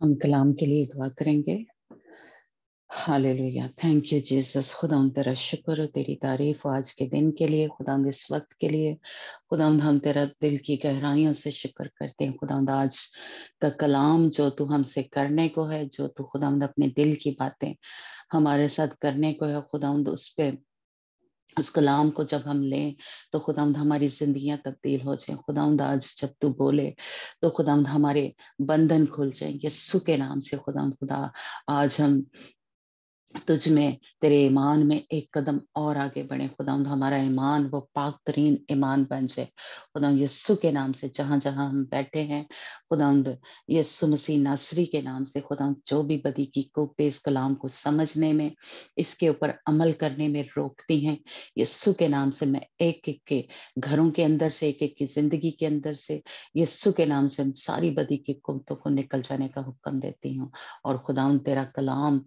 ہم کلام کے لیے دعا کریں گے۔ Hallelujah, thank you Jesus. خداوند تیرا شکر اور تیری تعریف ہو آج کے دن کے لیے، خداوند اس وقت کے لیے۔ خداوند ہم تیرا دل کی گہرائیوں سے شکر کرتے ہیں خداوند، آج کا کلام جو تو ہم سے کرنے کو ہے، جو تو خداوند اپنے دل کی باتیں ہمارے ساتھ کرنے کو ہے خداوند، اس کلام کو جب ہم لیں تو خداوند ہماری زندگیاں تبدیل ہو جائیں خداوند۔ آج جب تو بولے تو خداوند ہمارے بندھن کھل جائیں یسوع کے نام سے خداوند۔ خدا آج ہم تجھ میں، تیرے ایمان میں ایک قدم اور آگے بڑھیں خداوند، ہمارا ایمان وہ پاک ترین ایمان بن جائے خداوند یسوع کے نام سے۔ جہاں جہاں ہم بیٹھے ہیں خداوند یسوع مسیح ناصری کے نام سے خداوند، جو بھی بدی کی کوپیں اس کلام کو سمجھنے میں، اس کے اوپر عمل کرنے میں روکتی ہیں یسوع کے نام سے، میں ایک ایک کے گھروں کے اندر سے، ایک ایک کی زندگی کے اندر سے یسوع کے نام سے ساری بدی کی قوتوں کو نکل جانے کا حکم دیتی ہوں۔ اور خداوند تیرا کلام،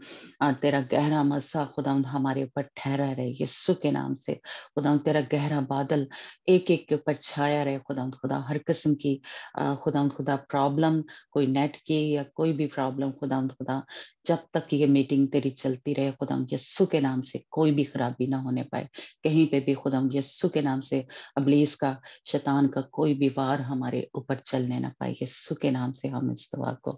تیرا گہرا مسا خداوند ہمارے اوپر ٹھہرا رہے یسوع کے نام سے خداوند۔ تیرا گہرا بادل ایک ایک کے اوپر چھایا رہے خداوند خدا، ہر قسم کی خداوند خدا پرابلم، کوئی نیٹ کی یا کوئی بھی پرابلم خداوند خدا، جب تک یہ میٹنگ تیری چلتی رہے خداوند یسوع کے نام سے کوئی بھی خرابی نہ ہونے پائے کہیں پہ بھی خداوند یسوع کے نام سے، ابلیس کا، شیطان کا کوئی بھی وار ہمارے اوپر چلنے نہ پائے یسوع کے نام سے۔ ہم اس دعا کو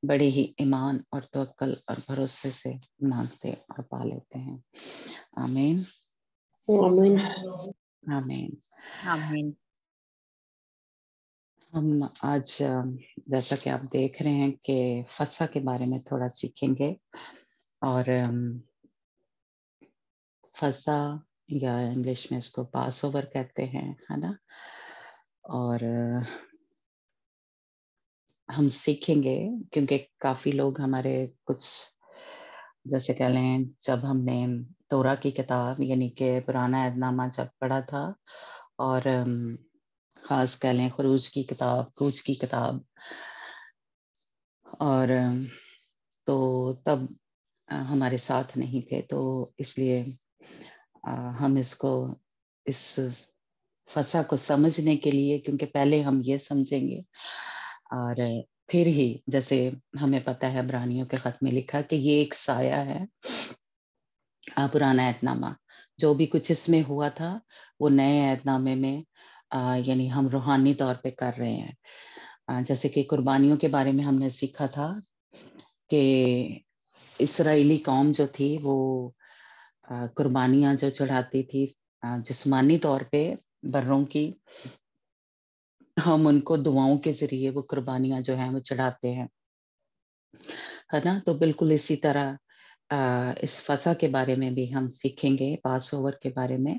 بڑے ہی ایمان اور توکل اور بھروسے سے مانگتے اور پا لیتے ہیں۔ آمین آمین۔ آمین۔ آمین۔ ہم آج جیسا کہ آپ دیکھ رہے ہیں کہ فسح کے بارے میں تھوڑا سیکھیں گے، اور فسح یا انگلش میں اس کو پاس اوور کہتے ہیں، ہے نا۔ اور ہم سیکھیں گے کیونکہ کافی لوگ ہمارے کچھ جیسے کہہ لیں، جب ہم نے تورا کی کتاب یعنی کہ پرانا عہد نامہ جب پڑھا تھا، اور خاص کہہ لیں خروج کی کتاب، کوچ کی کتاب، اور تو تب ہمارے ساتھ نہیں تھے، تو اس لیے ہم اس فسح کو سمجھنے کے لیے، کیونکہ پہلے ہم یہ سمجھیں گے اور پھر ہی، جیسے ہمیں پتہ ہے عبرانیوں کے خط میں لکھا کہ یہ ایک سایہ ہے، پرانا عہد نامہ جو بھی کچھ اس میں ہوا تھا وہ نئے عہد نامے میں یعنی ہم روحانی طور پہ کر رہے ہیں۔ جیسے کہ قربانیوں کے بارے میں ہم نے سیکھا تھا کہ اسرائیلی قوم جو تھی وہ قربانیاں جو چڑھاتی تھی جسمانی طور پہ بروں کی، ہم ان کو دعاؤں کے ذریعے وہ قربانیاں جو ہیں وہ چڑھاتے ہیں، ہے نا۔ تو بالکل اسی طرح اس فسح کے بارے میں بھی ہم سیکھیں گے، پاس اوور کے بارے میں،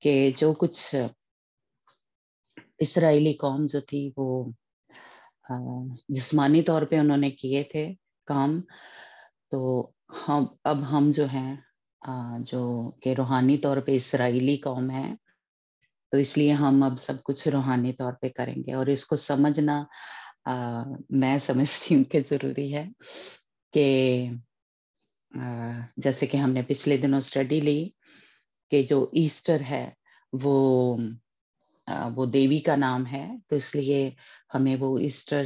کہ جو کچھ اسرائیلی قوم جو تھی وہ جسمانی طور پہ انہوں نے کیے تھے کام، تو اب ہم جو ہیں جو کہ روحانی طور پہ اسرائیلی قوم ہے، تو اس لیے ہم اب سب کچھ روحانی طور پہ کریں گے۔ اور اس کو سمجھنا میں سمجھتی ہوں کہ ضروری ہے کہ جیسے کہ ہم نے پچھلے دنوں اسٹڈی لی کہ جو ایسٹر ہے وہ دیوی کا نام ہے، تو اس لیے ہمیں وہ ایسٹر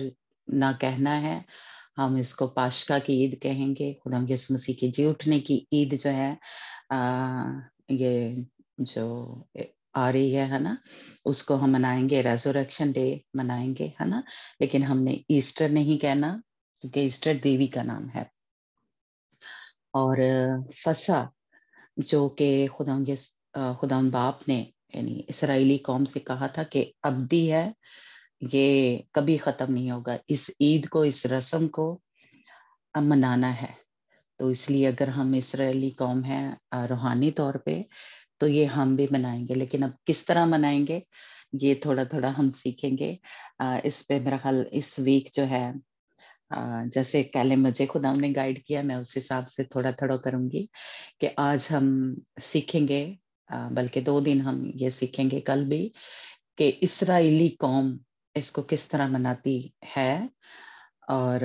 نہ کہنا ہے، ہم اس کو پاشکا کی عید کہیں گے، خدا یسوع مسیح کی جی اٹھنے کی عید جو ہے یہ جو آ رہی ہے نا، اس کو ہم منائیں گے، ریزوریکشن ڈے منائیں گے، ہے نا۔ لیکن ہم نے ایسٹر نہیں کہنا کیونکہ ایسٹر دیوی کا نام ہے۔ اور فسح جو کہ خدا باپ نے یعنی اسرائیلی قوم سے کہا تھا کہ ابدی ہے، یہ کبھی ختم نہیں ہوگا، اس عید کو، اس رسم کو منانا ہے۔ تو اس لیے اگر ہم اسرائیلی قوم ہیں روحانی طور پہ تو یہ ہم بھی منائیں گے، لیکن اب کس طرح منائیں گے یہ تھوڑا تھوڑا ہم سیکھیں گے۔ اس پہ میرا خیال اس ویک جو ہے جیسے پہلے مجھے خدا نے گائیڈ کیا، میں اس حساب سے تھوڑا تھوڑا کروں گی کہ آج ہم سیکھیں گے، بلکہ 2 دن ہم یہ سیکھیں گے کل بھی، کہ اسرائیلی قوم اس کو کس طرح مناتی ہے اور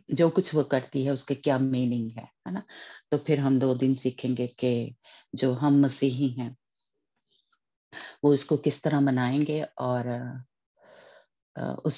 جو کچھ وہ کرتی ہے اس کے کیا میننگ ہے نا۔ تو پھر ہم 2 دن سیکھیں گے کہ جو ہم مسیحی ہیں وہ اس کو کس طرح منائیں گے اور اس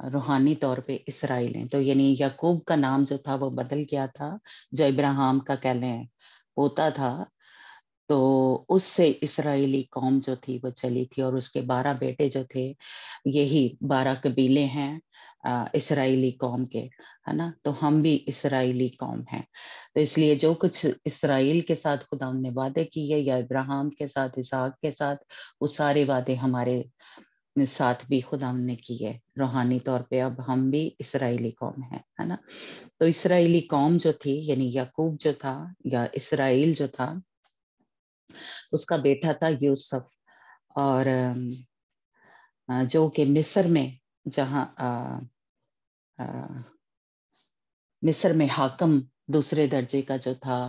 روحانی طور پہ اسرائیل ہیں. تو یعنی یعقوب کا نام جو تھا وہ بدل گیا تھا، جو ابراہیم کا کہہ لیں پوتا تھا. تو اس سے اسرائیلی قوم جو تھی وہ چلی تھی، اور اس کے 12 بیٹے جو تھے، یہی 12 قبیلے ہیں اسرائیلی قوم کے، ہے نا. تو ہم بھی اسرائیلی قوم ہیں. تو اس لیے جو کچھ اسرائیل کے ساتھ خدا نے وعدے کیے، یا ابراہیم کے ساتھ، اسحاق کے ساتھ، وہ سارے وعدے ہمارے ساتھ بھی خدا نے کیے روحانی طور پہ. اب ہم بھی اسرائیلی قوم ہیں، ہے نا. تو اسرائیلی قوم جو تھی، یعنی یعقوب جو تھا یا اسرائیل جو تھا، اس کا بیٹا تھا یوسف. اور جو کہ مصر میں، جہاں مصر میں حاکم دوسرے درجے کا جو تھا،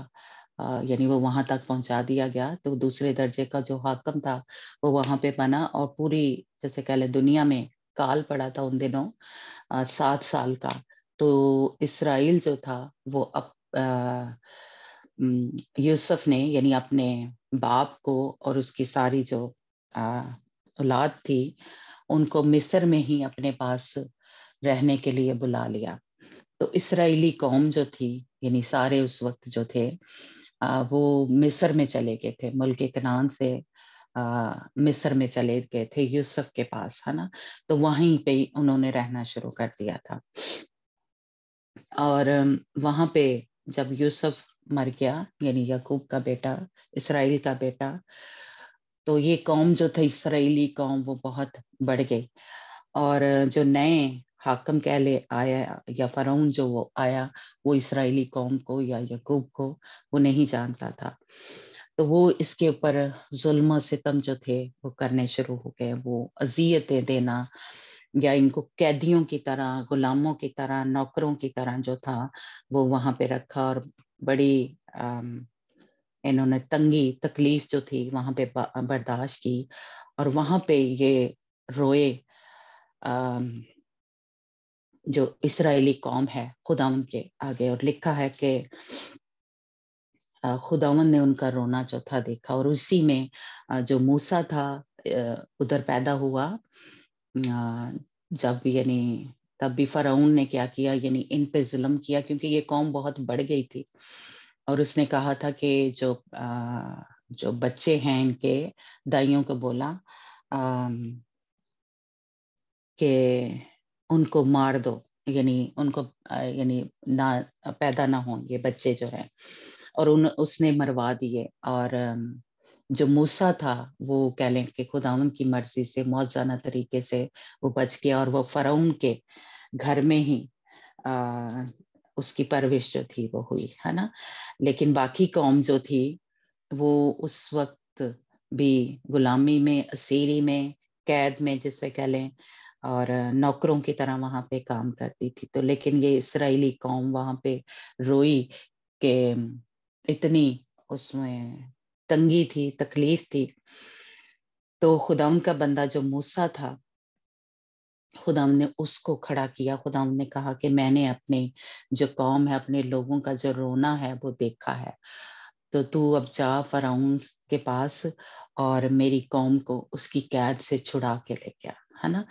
یعنی وہ وہاں تک پہنچا دیا گیا. تو دوسرے درجے کا جو حاکم تھا وہ وہاں پہ بنا، اور پوری جیسے کہہ لیں دنیا میں کال پڑا تھا ان دنوں 7 سال کا. تو اسرائیل جو تھا وہ یوسف نے، یعنی اپنے باپ کو اور اس کی ساری جو اولاد تھی، ان کو مصر میں ہی اپنے پاس رہنے کے لیے بلا لیا. تو اسرائیلی قوم جو تھی، یعنی سارے اس وقت جو تھے وہ مصر میں چلے گئے تھے، ملک کنعان سے مصر میں چلے گئے تھے یوسف کے پاس، ہے نا. تو وہیں پہ انہوں نے رہنا شروع کر دیا تھا. اور وہاں پہ جب یوسف مر گیا، یعنی یعقوب کا بیٹا، اسرائیل کا بیٹا، تو یہ قوم جو تھی اسرائیلی قوم وہ بہت بڑھ گئی. اور جو نئے حاکم کہہ لے آیا، یا فرعون جو وہ آیا، وہ اسرائیلی قوم کو یا یعقوب کو وہ نہیں جانتا تھا. تو وہ اس کے اوپر ظلم و ستم جو تھے وہ کرنے شروع ہو گئے. وہ اذیتیں دینا، یا ان کو قیدیوں کی طرح، غلاموں کی طرح، نوکروں کی طرح جو تھا وہ وہاں پہ رکھا. اور بڑی انہوں نے تنگی تکلیف جو تھی وہاں پہ برداشت کی. اور وہاں پہ یہ روئے جو اسرائیلی قوم ہے خداوند کے آگے. اور لکھا ہے کہ خداوند نے ان کا رونا جو تھا دیکھا. اور اسی میں جو موسیٰ تھا ادھر پیدا ہوا، جب یعنی تب بھی فرعون نے کیا کیا، یعنی ان پہ ظلم کیا، کیونکہ یہ قوم بہت بڑھ گئی تھی. اور اس نے کہا تھا کہ جو بچے ہیں ان کے، دائیوں کو بولا کہ ان کو مار دو، یعنی ان کو یعنی نہ پیدا نہ ہوں یہ بچے جو ہیں. اور اس نے مروا دیے. اور جو موسیٰ تھا وہ کہہ لیں کہ خداوند کی مرضی سے موزانہ طریقے سے وہ بچ گیا، اور وہ فرعون کے گھر میں ہی اس کی پرورش جو تھی وہ ہوئی، ہے نا. لیکن باقی قوم جو تھی وہ اس وقت بھی غلامی میں، اسیری میں، قید میں جسے کہہ لیں، اور نوکروں کی طرح وہاں پہ کام کرتی تھی. تو لیکن یہ اسرائیلی قوم وہاں پہ روئی کہ اتنی اس میں تنگی تھی، تکلیف تھی. تو خداوند کا بندہ جو موسیٰ تھا، خداوند نے اس کو کھڑا کیا. خداوند نے کہا کہ میں نے اپنے جو قوم ہے، اپنے لوگوں کا جو رونا ہے وہ دیکھا ہے. تو اب جا فرعون کے پاس اور میری قوم کو اس کی قید سے چھڑا کے لے گیا، ہے نا.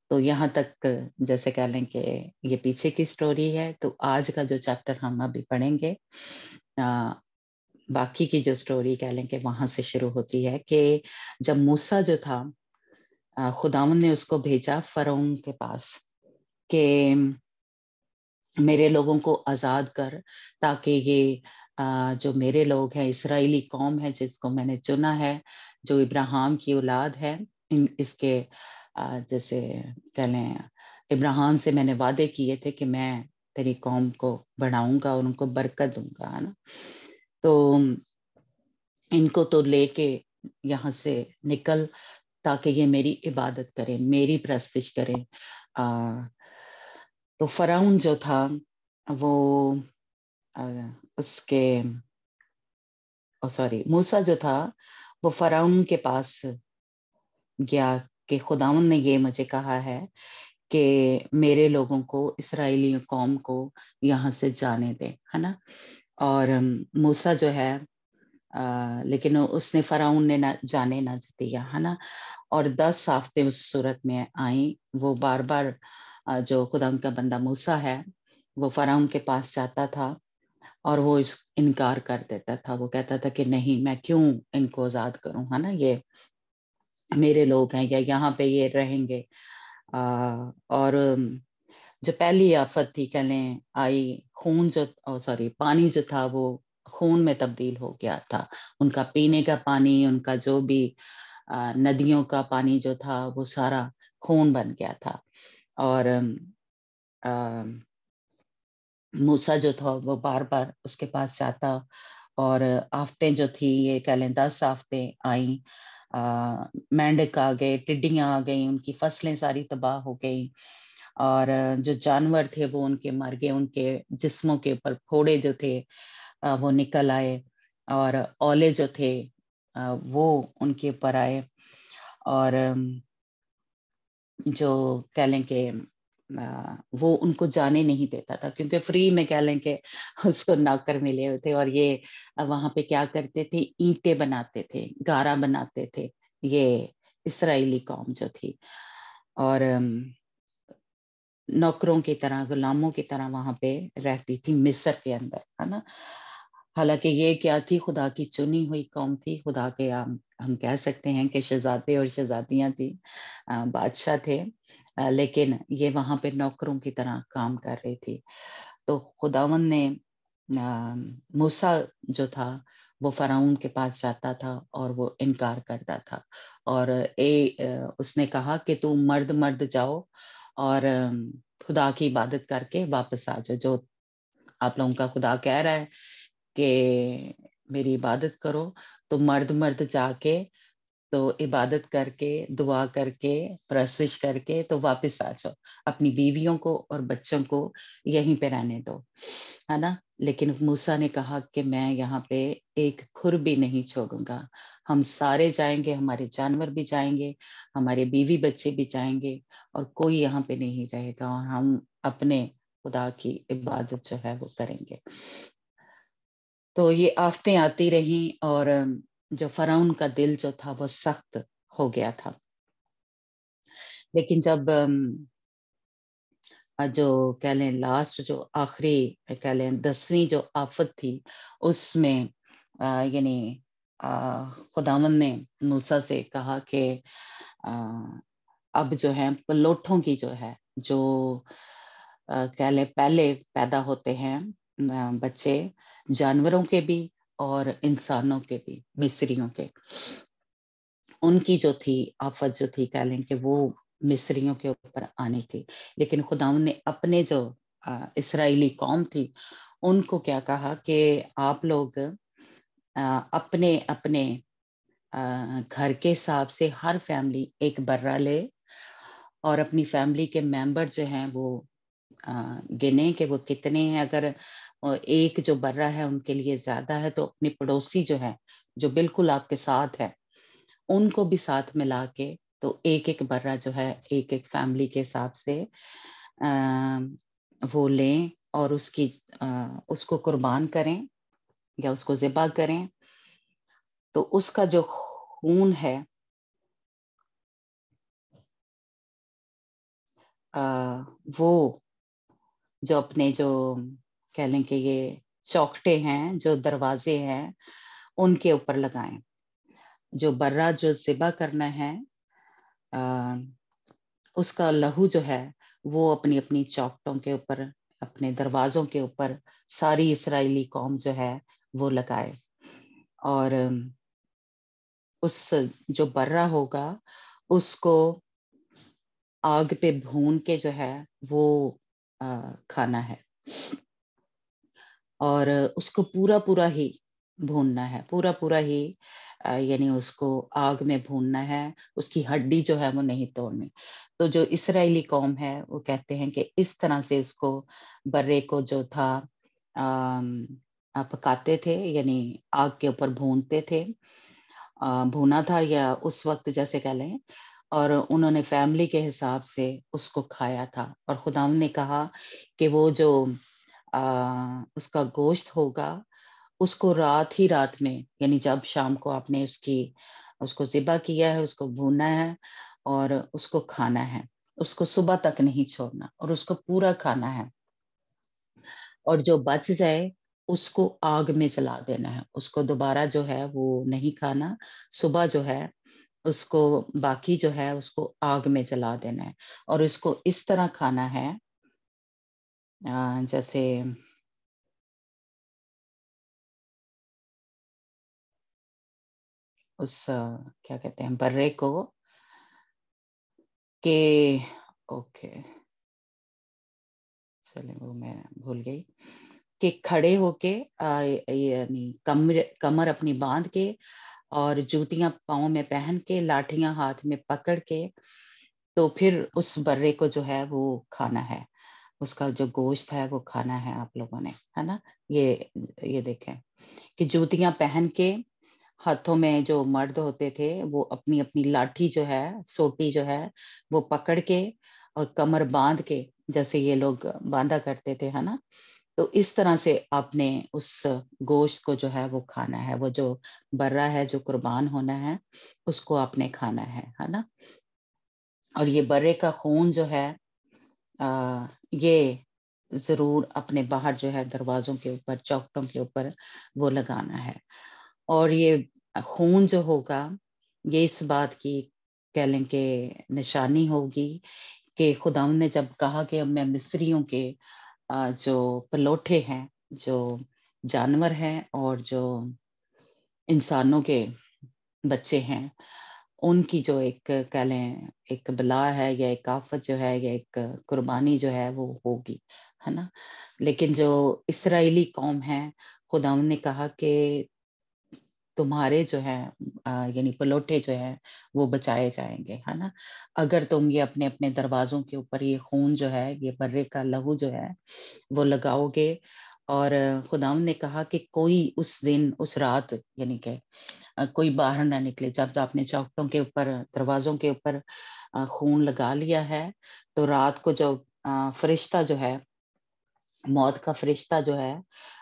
تو یہاں تک جیسے کہہ لیں کہ یہ پیچھے کی سٹوری ہے. تو آج کا جو چیپٹر ہم ابھی پڑھیں گے، باقی کی جو سٹوری کہہ لیں کہ وہاں سے شروع ہوتی ہے کہ جب موسیٰ جو تھا، خداوند نے اس کو بھیجا فرعون کے پاس کہ میرے لوگوں کو آزاد کر، تاکہ یہ جو میرے لوگ ہیں، اسرائیلی قوم ہے جس کو میں نے چنا ہے، جو ابراہیم کی اولاد ہے، اس کے جیسے کہہ لیں ابراہیم سے میں نے وعدے کیے تھے کہ میں تیری قوم کو بڑھاؤں گا اور ان کو برکت دوں گا، ہے نا. تو ان کو تو لے کے یہاں سے نکل، تاکہ یہ میری عبادت کریں، میری پرستش کریں. تو فرعون جو تھا وہ اس کے موسیٰ جو تھا وہ فرعون کے پاس گیا کہ خداوند نے یہ مجھے کہا ہے کہ میرے لوگوں کو، اسرائیلی قوم کو یہاں سے جانے دے، ہے نا. اور موسیٰ جو ہے لیکن اس نے فرعون نے جانے نہ دیا، ہے نا. اور 10 آفتیں اس صورت میں آئیں. وہ بار بار جو خدا کا بندہ موسیٰ ہے وہ فرعون کے پاس جاتا تھا اور وہ انکار کر دیتا تھا. وہ کہتا تھا کہ نہیں، میں کیوں ان کو آزاد کروں، ہے نا، یہ میرے لوگ ہیں، یا یہاں پہ یہ رہیں گے. اور جو پہلی آفت تھی کہہ لیں آئی، خون جو سوری پانی جو تھا وہ خون میں تبدیل ہو گیا تھا. ان کا پینے کا پانی، ان کا جو بھی ندیوں کا پانی جو تھا وہ سارا خون بن گیا تھا. اور موسیٰ جو تھا وہ بار بار اس کے پاس جاتا، اور آفتیں جو تھی یہ کہہ لیں 10 آفتیں آئیں. مینڈک آ گئے، ٹڈیاں آ گئیں، ان کی فصلیں ساری تباہ ہو گئیں، اور جو جانور تھے وہ ان کے مر گئے، ان کے جسموں کے اوپر پھوڑے جو تھے وہ نکل آئے، اور اولے جو تھے وہ ان کے اوپر آئے. اور جو کہہ لیں کہ وہ ان کو جانے نہیں دیتا تھا، کیونکہ فری میں کہہ لیں کہ اس کو نوکر ملے ہوئے تھے. اور یہ وہاں پہ کیا کرتے تھے، اینٹیں بناتے تھے، گارا بناتے تھے، یہ اسرائیلی قوم جو تھی. اور نوکروں کی طرح، غلاموں کی طرح وہاں پہ رہتی تھی مصر کے اندر، ہے نا. حالانکہ یہ کیا تھی، خدا کی چنی ہوئی قوم تھی. خدا کے ہم کہہ سکتے ہیں کہ شہزادے اور شہزادیاں تھی، بادشاہ تھے، لیکن یہ وہاں پہ نوکروں کی طرح کام کر رہی تھی. تو خداوند نے موسیٰ جو تھا وہ فرعون کے پاس جاتا تھا اور وہ انکار کرتا تھا، اور اس نے کہا کہ تم مرد مرد جاؤ اور خدا کی عبادت کر کے واپس آ جاؤ. جو آپ لوگوں کا خدا کہہ رہا ہے کہ میری عبادت کرو، تو مرد مرد جا کے تو عبادت کر کے، دعا کر کے، پرستش کر کے تو واپس آ جاؤ. اپنی بیویوں کو اور بچوں کو یہیں پہ رہنے دو، ہے نا. لیکن موسیٰ نے کہا کہ میں یہاں پہ ایک کھر بھی نہیں چھوڑوں گا. ہم سارے جائیں گے، ہمارے جانور بھی جائیں گے، ہمارے بیوی بچے بھی جائیں گے، اور کوئی یہاں پہ نہیں رہے گا، اور ہم اپنے خدا کی عبادت جو ہے وہ کریں گے. تو یہ آفتیں آتی رہیں، اور جو فرعون کا دل جو تھا وہ سخت ہو گیا تھا. لیکن جب جو کہہ لیں لاسٹ جو آخری کہہ لیں 10ویں جو آفت تھی، اس میں یعنی خداوند نے موسیٰ سے کہا کہ اب جو ہے پلوٹھوں کی جو ہے، جو کہہ لیں پہلے پیدا ہوتے ہیں بچے، جانوروں کے بھی اور انسانوں کے بھی، مصریوں کے، ان کی جو تھی آفت جو تھی کہہ لیں کہ وہ مصریوں کے اوپر آنی تھی. لیکن خداوند نے اپنے جو اسرائیلی قوم تھی ان کو کیا کہا کہ آپ لوگ اپنے اپنے گھر کے حساب سے ہر فیملی ایک برا لے، اور اپنی فیملی کے ممبر جو ہیں وہ گنے کہ وہ کتنے ہیں. اگر ایک جو برا ہے ان کے لیے زیادہ ہے، تو اپنی پڑوسی جو ہے، جو بالکل آپ کے ساتھ ہے، ان کو بھی ساتھ ملا کے تو ایک ایک برا جو ہے ایک ایک فیملی کے حساب سے وہ لیں، اور اس کو قربان کریں یا اس کو ذبح کریں. تو اس کا جو خون ہے وہ جو اپنے جو کہہ لیں کہ یہ چوکٹے ہیں، جو دروازے ہیں، ان کے اوپر لگائیں. جو برا جو ذبح کرنا ہے اس کا لہو جو ہے وہ اپنی اپنی چوکٹوں کے اوپر، اپنے دروازوں کے اوپر ساری اسرائیلی قوم جو ہے وہ لگائے. اور اس جو برا ہوگا اس کو آگ پہ بھون کے جو ہے وہ کھانا ہے، اور اس کو پورا پورا ہی بھوننا ہے، پورا پورا ہی یعنی اس کو آگ میں بھوننا ہے، اس کی ہڈی جو ہے وہ نہیں توڑنی. تو جو اسرائیلی قوم ہے وہ کہتے ہیں کہ اس طرح سے اس کو برے کو جو تھا پکاتے تھے، یعنی آگ کے اوپر بھونتے تھے، بھونا تھا یا اس وقت جیسے کہہ لیں. اور انہوں نے فیملی کے حساب سے اس کو کھایا تھا. اور خداوند نے کہا کہ وہ جو اس کا گوشت ہوگا اس کو رات ہی رات میں، یعنی جب شام کو آپ نے اس کو ذبح کیا ہے، اس کو بھونا ہے اور اس کو کھانا ہے. اس کو صبح تک نہیں چھوڑنا اور اس کو پورا کھانا ہے، اور جو بچ جائے اس کو آگ میں جلا دینا ہے، اس کو دوبارہ جو ہے وہ نہیں کھانا، صبح جو ہے اس کو باقی جو ہے اس کو آگ میں جلا دینا ہے، اور اس کو اس طرح کھانا ہے جیسے اس کیا کہتے ہیں برے کو کہ اوکے چلے وہ میں بھول گئی، کہ کھڑے ہو کے یعنی کمر اپنی باندھ کے اور جوتیاں پاؤں میں پہن کے لاٹھیاں ہاتھ میں پکڑ کے تو پھر اس برے کو جو ہے وہ کھانا ہے، اس کا جو گوشت ہے وہ کھانا ہے آپ لوگوں نے، ہے نا؟ یہ دیکھیں کہ جوتیاں پہن کے ہاتھوں میں جو مرد ہوتے تھے وہ اپنی اپنی لاٹھی جو ہے سوٹی جو ہے وہ پکڑ کے اور کمر باندھ کے جیسے یہ لوگ باندھا کرتے تھے، ہے نا؟ تو اس طرح سے آپ نے اس گوشت کو جو ہے وہ کھانا ہے، وہ جو برا ہے جو قربان ہونا ہے اس کو آپ نے کھانا ہے نا؟ اور یہ برے کا خون جو ہے یہ ضرور اپنے باہر جو ہے دروازوں کے اوپر چوکٹوں کے اوپر وہ لگانا ہے، اور یہ خون جو ہوگا یہ اس بات کی کہہ لیں کہ نشانی ہوگی کہ خداوند نے جب کہا کہ میں مصریوں کے جو پلوٹے ہیں، جو جانور ہیں اور جو انسانوں کے بچے ہیں ان کی جو ایک کہہ لیں ایک بلا ہے یا ایک آفت جو ہے یا ایک قربانی جو ہے وہ ہوگی، ہے نا؟ لیکن جو اسرائیلی قوم ہے خداوند نے کہا کہ تمہارے جو ہے یعنی پلوٹے جو ہیں وہ بچائے جائیں گے، ہے نا؟ اگر تم یہ اپنے اپنے دروازوں کے اوپر یہ خون جو ہے یہ برے کا لہو جو ہے وہ لگاؤ گے، اور خداوند نے کہا کہ کوئی اس دن اس رات یعنی کہ کوئی باہر نہ نکلے، جب آپ نے چوکٹوں کے اوپر دروازوں کے اوپر خون لگا لیا ہے تو رات کو جو فرشتہ جو ہے موت کا فرشتہ جو ہے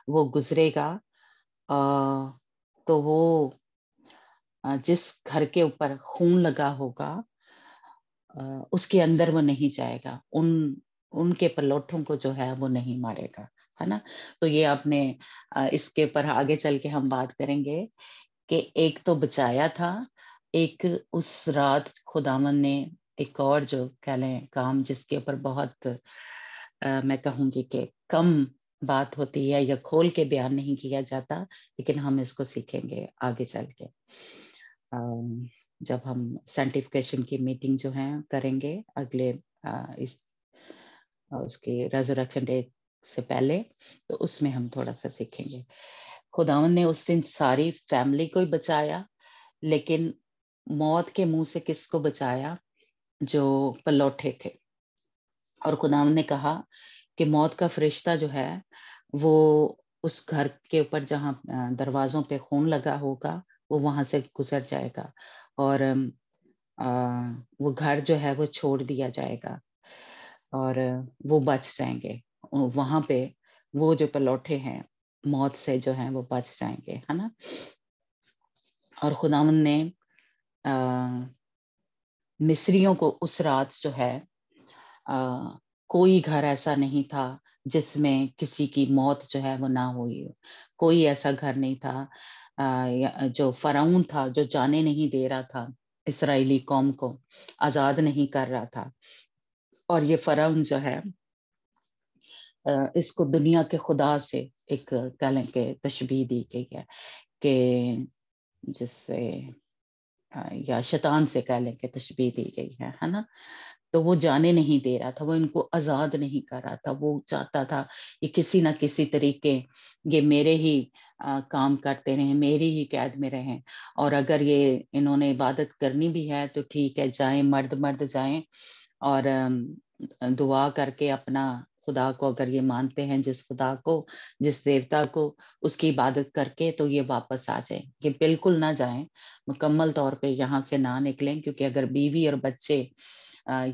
وہ گزرے گا، تو وہ جس گھر کے اوپر خون لگا ہوگا اس کے اندر وہ نہیں جائے گا، ان کے پلوٹوں کو جو ہے وہ نہیں مارے گا، ہے نا؟ تو یہ آپ نے اس کے اوپر آگے چل کے ہم بات کریں گے کہ ایک تو بچایا تھا، ایک اس رات خداوند نے ایک اور جو کہہ لیں کام جس کے اوپر بہت میں کہوں گی کہ کم بات ہوتی ہے یا کھول کے بیان نہیں کیا جاتا، لیکن ہم اس کو سیکھیں گے آگے چل کے جب ہم سینٹیفکیشن کی میٹنگ جو ہیں کریں گے اگلے اس کی ریزریکشن ڈے سے پہلے، تو اس میں ہم تھوڑا سا سیکھیں گے۔ خداوند نے اس دن ساری فیملی کو ہی بچایا، لیکن موت کے منہ سے کس کو بچایا؟ جو پلوٹے تھے، اور خداوند نے کہا کہ موت کا فرشتہ جو ہے وہ اس گھر کے اوپر جہاں دروازوں پہ خون لگا ہوگا وہ وہاں سے گزر جائے گا، اور وہ گھر جو ہے وہ چھوڑ دیا جائے گا اور وہ بچ جائیں گے وہاں پہ، وہ جو پلوٹے ہیں موت سے جو ہیں وہ بچ جائیں گے، ہے نا؟ اور خداوند نے مصریوں کو اس رات جو ہے کوئی گھر ایسا نہیں تھا جس میں کسی کی موت جو ہے وہ نہ ہوئی، کوئی ایسا گھر نہیں تھا جو فرعون تھا جو جانے نہیں دے رہا تھا اسرائیلی قوم کو، آزاد نہیں کر رہا تھا، اور یہ فرعون جو ہے اس کو دنیا کے خدا سے ایک کہہ لیں کہ تشبیہ دی گئی ہے کہ جس سے یا شیطان سے کہہ لیں کہ تشبیہ دی گئی ہے نا؟ تو وہ جانے نہیں دے رہا تھا، وہ ان کو آزاد نہیں کر رہا تھا، وہ چاہتا تھا کہ کسی نہ کسی طریقے یہ میرے ہی کام کرتے رہیں، میری ہی قید میں رہیں، اور اگر یہ انہوں نے عبادت کرنی بھی ہے تو ٹھیک ہے جائیں، مرد مرد جائیں اور دعا کر کے اپنا خدا کو اگر یہ مانتے ہیں جس خدا کو جس دیوتا کو اس کی عبادت کر کے تو یہ واپس آ جائیں، یہ بالکل نہ جائیں، مکمل طور پہ یہاں سے نہ نکلیں، کیونکہ اگر بیوی اور بچے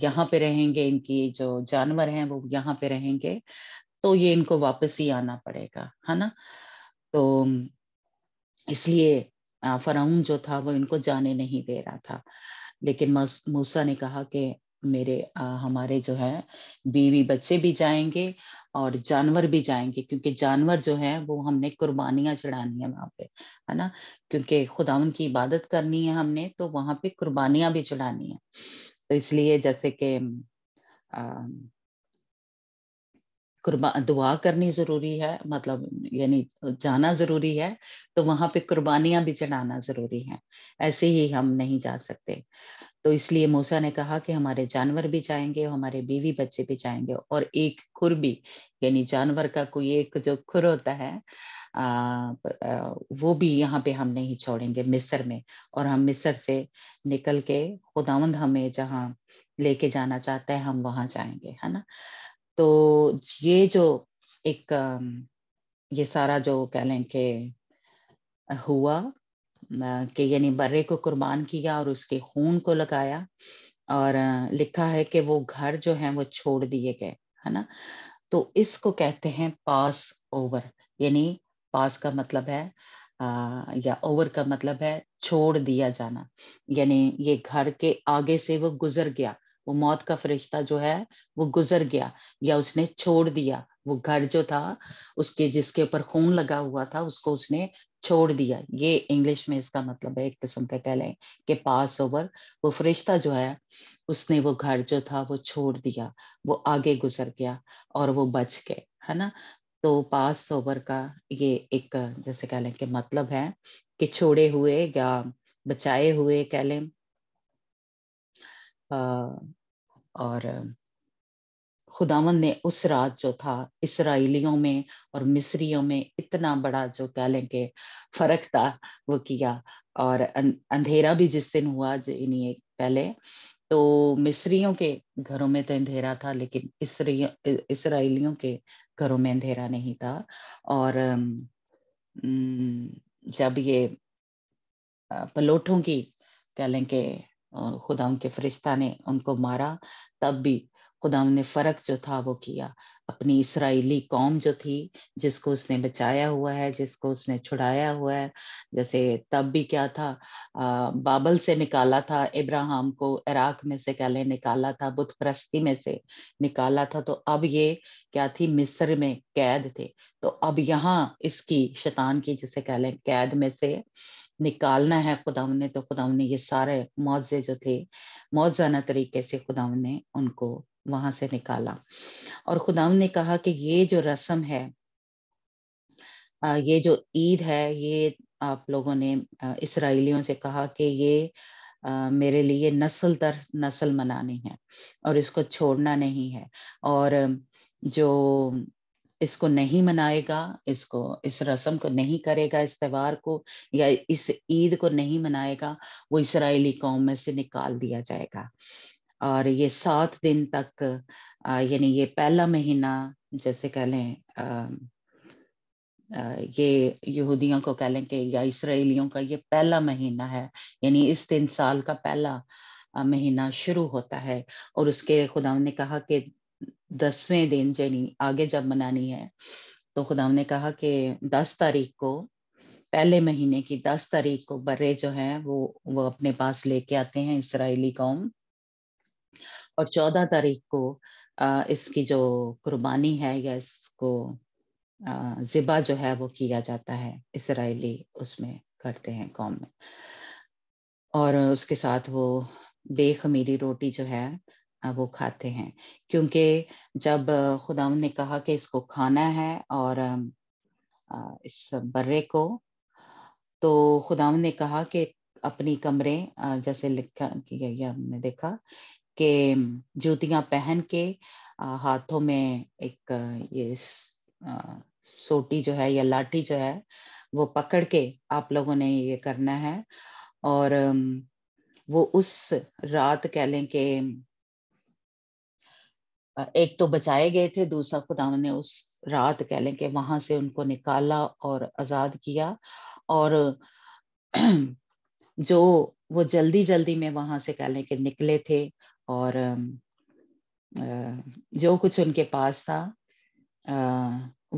یہاں پہ رہیں گے، ان کی جو جانور ہیں وہ یہاں پہ رہیں گے تو یہ ان کو واپس ہی آنا پڑے گا، ہے نا؟ تو اس لیے فرعون جو تھا وہ ان کو جانے نہیں دے رہا تھا، لیکن موسیٰ نے کہا کہ ہمارے جو ہے بیوی بچے بھی جائیں گے اور جانور بھی جائیں گے، کیونکہ جانور جو ہے وہ ہم نے قربانیاں چڑھانی ہے وہاں پہ، ہے نا، کیونکہ خداون کی عبادت کرنی ہے ہم نے، تو وہاں پہ قربانیاں بھی چڑھانی ہے. تو اس لیے جیسے کہ دعا کرنی ضروری ہے، مطلب یعنی جانا ضروری ہے، تو وہاں پہ قربانیاں بھی چڑھانا ضروری ہے، ایسے ہی ہم نہیں جا سکتے. تو اس لیے موسیٰ نے کہا کہ ہمارے جانور بھی جائیں گے، ہمارے بیوی بچے بھی جائیں گے، اور ایک کھر بھی، یعنی جانور کا کوئی ایک جو کھر ہوتا ہے وہ بھی یہاں پہ ہم نہیں چھوڑیں گے مصر میں، اور ہم مصر سے نکل کے خداوند ہمیں جہاں لے کے جانا چاہتا ہے ہم وہاں جائیں گے، ہے نا. تو یہ جو ایک یہ سارا جو کہہ لیں کہ ہوا کہ یعنی برے کو قربان کیا اور اس کے خون کو لگایا، اور لکھا ہے کہ وہ گھر جو ہیں وہ چھوڑ دیے گئے، ہے نا. تو اس کو کہتے ہیں پاس اوور، یعنی پاس کا مطلب ہے یا اوور کا مطلب ہے چھوڑ دیا جانا، یعنی یہ گھر کے آگے سے وہ گزر گیا، وہ موت کا فرشتہ جو ہے وہ گزر گیا، یا اس نے چھوڑ دیا، وہ گھر جو تھا اس کے جس کے اوپر خون لگا ہوا تھا اس کو اس نے چھوڑ دیا. یہ انگلش میں اس کا مطلب ہے، ایک قسم کا کہہ لیں کہ پاس اوور، وہ فرشتہ جو ہے اس نے وہ گھر جو تھا وہ چھوڑ دیا، وہ آگے گزر گیا اور وہ بچ گئے، ہے نا. تو پاس اوور کا یہ ایک جیسے کہہ لیں کہ مطلب ہے کہ چھوڑے ہوئے یا بچائے ہوئے کہہ لیں. اور خداوند نے اس رات جو تھا اسرائیلیوں میں اور مصریوں میں اتنا بڑا جو کہہ لیں کہ فرق تھا وہ کیا، اور اندھیرا بھی جس دن ہوا یعنی پہلے تو مصریوں کے گھروں میں تو اندھیرا تھا، لیکن اسرائیلیوں کے گھروں میں اندھیرا نہیں تھا. اور جب یہ پلوٹوں کی کہہ لیں کہ خدا ان کے فرشتہ نے ان کو مارا، تب بھی خدا نے فرق جو تھا وہ کیا. اپنی اسرائیلی قوم جو تھی جس کو اس نے بچایا ہوا ہے، جس کو اس نے چھڑایا ہوا ہے، جیسے تب بھی کیا تھا، بابل سے نکالا تھا ابراہیم کو، عراق میں سے کہہ لیں نکالا تھا، بت پرستی میں سے نکالا تھا، تو اب یہ کیا تھی، مصر میں قید تھے. تو اب یہاں اس کی شیطان کی جسے کہہ لیں قید میں سے نکالنا ہے خداوند نے. تو خداوند نے یہ سارے معجزے جو تھے معجزانہ طریقے سے خداوند نے ان کو وہاں سے نکالا. اور خداوند نے کہا کہ یہ جو رسم ہے، یہ جو عید ہے، یہ آپ لوگوں نے اسرائیلیوں سے کہا کہ یہ میرے لیے نسل در نسل منانی ہے اور اس کو چھوڑنا نہیں ہے. اور جو اس کو نہیں منائے گا، اس رسم کو نہیں کرے گا، اس تہوار کو یا اس عید کو نہیں منائے گا، وہ اسرائیلی قوم میں سے نکال دیا جائے گا. اور یہ 7 دن تک یعنی یہ پہلا مہینہ جیسے کہہ لیں یہ یہودیوں کو کہہ لیں کہ یا اسرائیلیوں کا یہ پہلا مہینہ ہے، یعنی اس دن سال کا پہلا مہینہ شروع ہوتا ہے. اور اس کے خداوند نے کہا کہ 10ویں دن یعنی آگے جب منانی ہے تو خداوند نے کہا کہ 10 تاریخ کو، پہلے مہینے کی 10 تاریخ کو برے جو ہیں وہ اپنے پاس لے کے آتے ہیں اسرائیلی قوم، اور 14 تاریخ کو اس کی جو قربانی ہے یا اس کو ذبح جو ہے وہ کیا جاتا ہے، اسرائیلی اس میں کرتے ہیں قوم میں. اور اس کے ساتھ وہ بے خمیری روٹی جو ہے وہ کھاتے ہیں، کیونکہ جب خداوند نے کہا کہ اس کو کھانا ہے اور اس برے کو، تو خداوند نے کہا کہ اپنی کمرے جیسے لکھا یا ہم نے دیکھا کہ جوتیاں پہن کے ہاتھوں میں ایک یہ سوٹی جو ہے یا لاٹھی جو ہے وہ پکڑ کے آپ لوگوں نے یہ کرنا ہے. اور وہ اس رات کہہ لیں کہ ایک تو بچائے گئے تھے، دوسرا خداوند نے اس رات کہہ لیں کہ وہاں سے ان کو نکالا اور آزاد کیا. اور جو وہ جلدی جلدی میں وہاں سے کہہ لیں کہ نکلے تھے، اور جو کچھ ان کے پاس تھا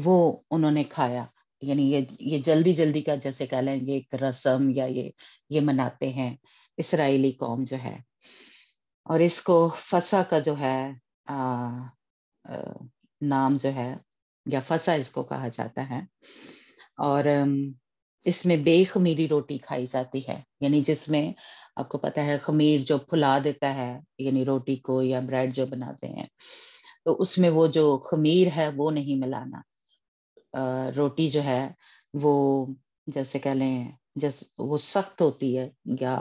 وہ انہوں نے کھایا. یعنی یہ جلدی جلدی کا جیسے کہہ لیں گے ایک رسم یا یہ مناتے ہیں اسرائیلی قوم جو ہے. اور اس کو فسا کا جو ہے نام جو ہے یا فسا اس کو کہا جاتا ہے. اور اس میں بے خمیری روٹی کھائی جاتی ہے، یعنی جس میں آپ کو پتا ہے خمیر جو پھلا دیتا ہے یعنی روٹی کو یا بریڈ جو بناتے ہیں، تو اس میں وہ جو خمیر ہے وہ نہیں ملانا. روٹی جو ہے وہ جیسے کہہ لیں جیسے وہ سخت ہوتی ہے یا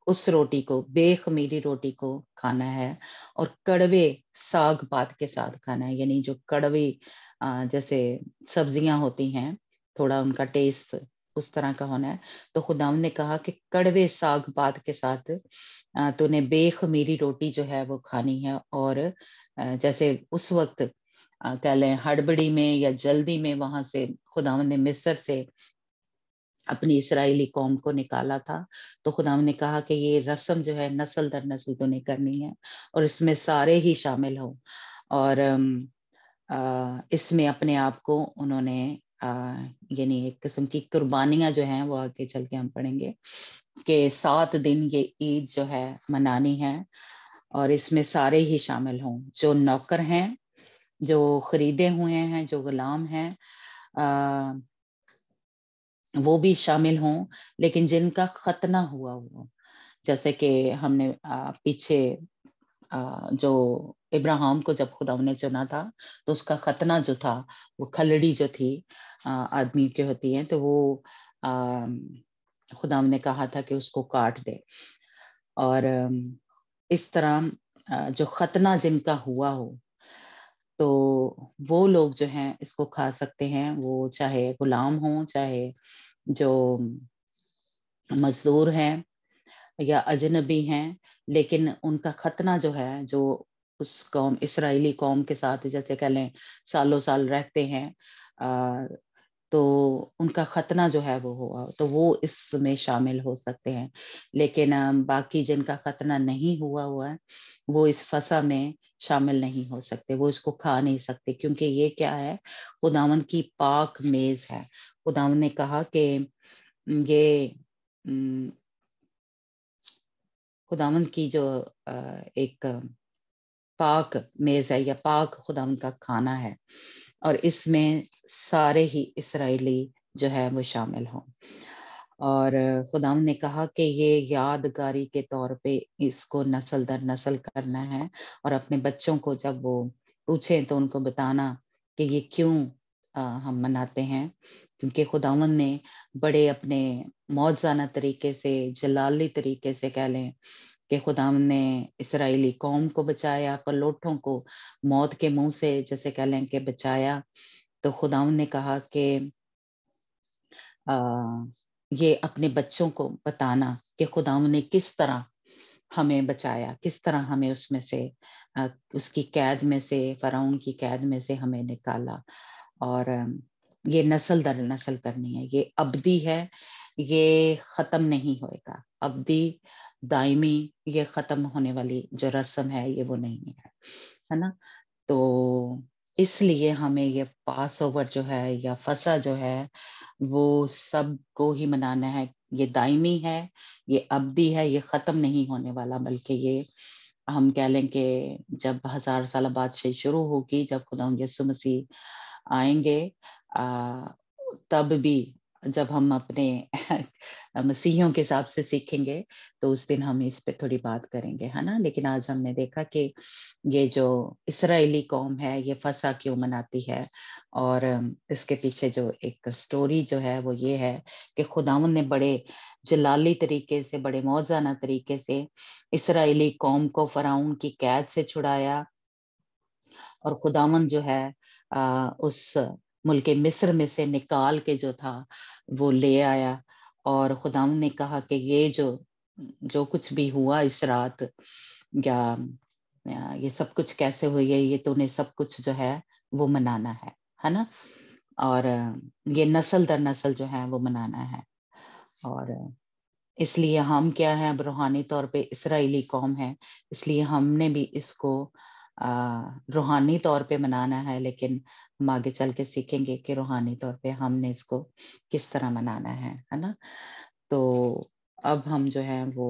اس روٹی کو بے خمیری روٹی کو کھانا ہے اور کڑوے ساگ پات کے ساتھ کھانا ہے، یعنی جو کڑوی جیسے سبزیاں ہوتی ہیں تھوڑا ان کا ٹیسٹ اس طرح کا ہونا ہے. تو خداوند نے کہا کہ کڑوے ساگ پات کے ساتھ تو نے بے خمیری روٹی جو ہے وہ کھانی ہے. اور جیسے اس وقت کہہ لیں ہڑبڑی میں یا جلدی میں وہاں سے خداوند نے مصر سے اپنی اسرائیلی قوم کو نکالا تھا، تو خداوند نے کہا کہ یہ رسم جو ہے نسل در نسل تو نہیں کرنی ہے اور اس میں سارے ہی شامل ہوں. اور اس میں اپنے آپ کو انہوں نے یعنی ایک قسم کی قربانیاں جو ہیں وہ آگے چل کے ہم پڑھیں گے کہ 7 دن یہ عید جو ہے منانی ہے اور اس میں سارے ہی شامل ہوں، جو نوکر ہیں، جو خریدے ہوئے ہیں، جو غلام ہیں وہ بھی شامل ہوں، لیکن جن کا ختنہ ہوا ہوا، جیسے کہ ہم نے پیچھے جو ابراہیم کو جب خدا نے چنا تھا تو اس کا ختنہ جو تھا وہ کھلڑی جو تھی آدمی کی ہوتی ہے تو وہ خدا نے کہا تھا کہ اس کو کاٹ دے. اور اس طرح جو ختنہ جن کا ہوا ہو تو وہ لوگ جو ہیں اس کو کھا سکتے ہیں، وہ چاہے غلام ہوں، چاہے جو مزدور ہیں یا اجنبی ہیں، لیکن ان کا ختنہ جو ہے جو اس قوم اسرائیلی قوم کے ساتھ جیسے کہہ لیں سالوں سال رہتے ہیں تو ان کا ختنہ جو ہے وہ ہوا تو وہ اس میں شامل ہو سکتے ہیں. لیکن باقی جن کا ختنہ نہیں ہوا ہوا ہے وہ اس فسا میں شامل نہیں ہو سکتے، وہ اس کو کھا نہیں سکتے، کیونکہ یہ کیا ہے خداوند کی پاک میز ہے. خداوند نے کہا کہ یہ خداوند کی جو ایک پاک میز ہے یا پاک خداوند کا کھانا ہے اور اس میں سارے ہی اسرائیلی جو ہے وہ شامل ہوں. اور خداوند نے کہا کہ یہ یادگاری کے طور پہ اس کو نسل در نسل کرنا ہے اور اپنے بچوں کو جب وہ پوچھیں تو ان کو بتانا کہ یہ کیوں ہم مناتے ہیں، کیونکہ خداوند نے بڑے اپنے معجزانہ طریقے سے جلالی طریقے سے کہہ لیں کہ خداوند نے اسرائیلی قوم کو بچایا، پلوٹوں کو موت کے منہ سے جیسے کہہ لیں کہ بچایا. تو خداوند نے کہا کہ یہ اپنے بچوں کو بتانا کہ خداوند نے کس طرح ہمیں بچایا، کس طرح ہمیں اس میں سے اس کی قید میں سے فرعون کی قید میں سے ہمیں نکالا. اور یہ نسل در نسل کرنی ہے، یہ ابدی ہے، یہ ختم نہیں ہوئے گا، ابدی دائمی یہ ختم ہونے والی جو رسم ہے یہ وہ نہیں ہے نا. تو اس لیے ہمیں یہ پاس اوور جو ہے یا فسا جو ہے وہ سب کو ہی منانا ہے. یہ دائمی ہے، یہ ابدی ہے، یہ ختم نہیں ہونے والا، بلکہ یہ ہم کہہ لیں کہ جب 1000 سالہ بادشاہی شروع ہوگی، جب خدا یسوع مسیح آئیں گے تب بھی جب ہم اپنے مسیحیوں کے حساب سے سیکھیں گے تو اس دن ہم اس پہ تھوڑی بات کریں گے، ہے نا. لیکن آج ہم نے دیکھا کہ یہ جو اسرائیلی قوم ہے یہ فسا کیوں مناتی ہے اور اس کے پیچھے جو ایک سٹوری جو ہے وہ یہ ہے کہ خداوند نے بڑے جلالی طریقے سے، بڑے موزانہ طریقے سے اسرائیلی قوم کو فرعون کی قید سے چھڑایا اور خداوند جو ہے اس ملک مصر میں سے نکال کے جو تھا وہ لے آیا. اور خداوند نے کہا کہ یہ جو کچھ بھی ہوا اس رات یا یہ سب کچھ کیسے ہوئی ہے، یہ تو نے سب کچھ جو ہے وہ منانا ہے نا. اور یہ نسل در نسل جو ہے وہ منانا ہے. اور اس لیے ہم کیا ہیں، اب روحانی طور پہ اسرائیلی قوم ہے، اس لیے ہم نے بھی اس کو روحانی طور پہ منانا ہے، لیکن ہم آگے چل کے سیکھیں گے کہ روحانی طور پہ ہم نے اس کو کس طرح منانا ہے نا. تو اب ہم جو ہے وہ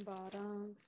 12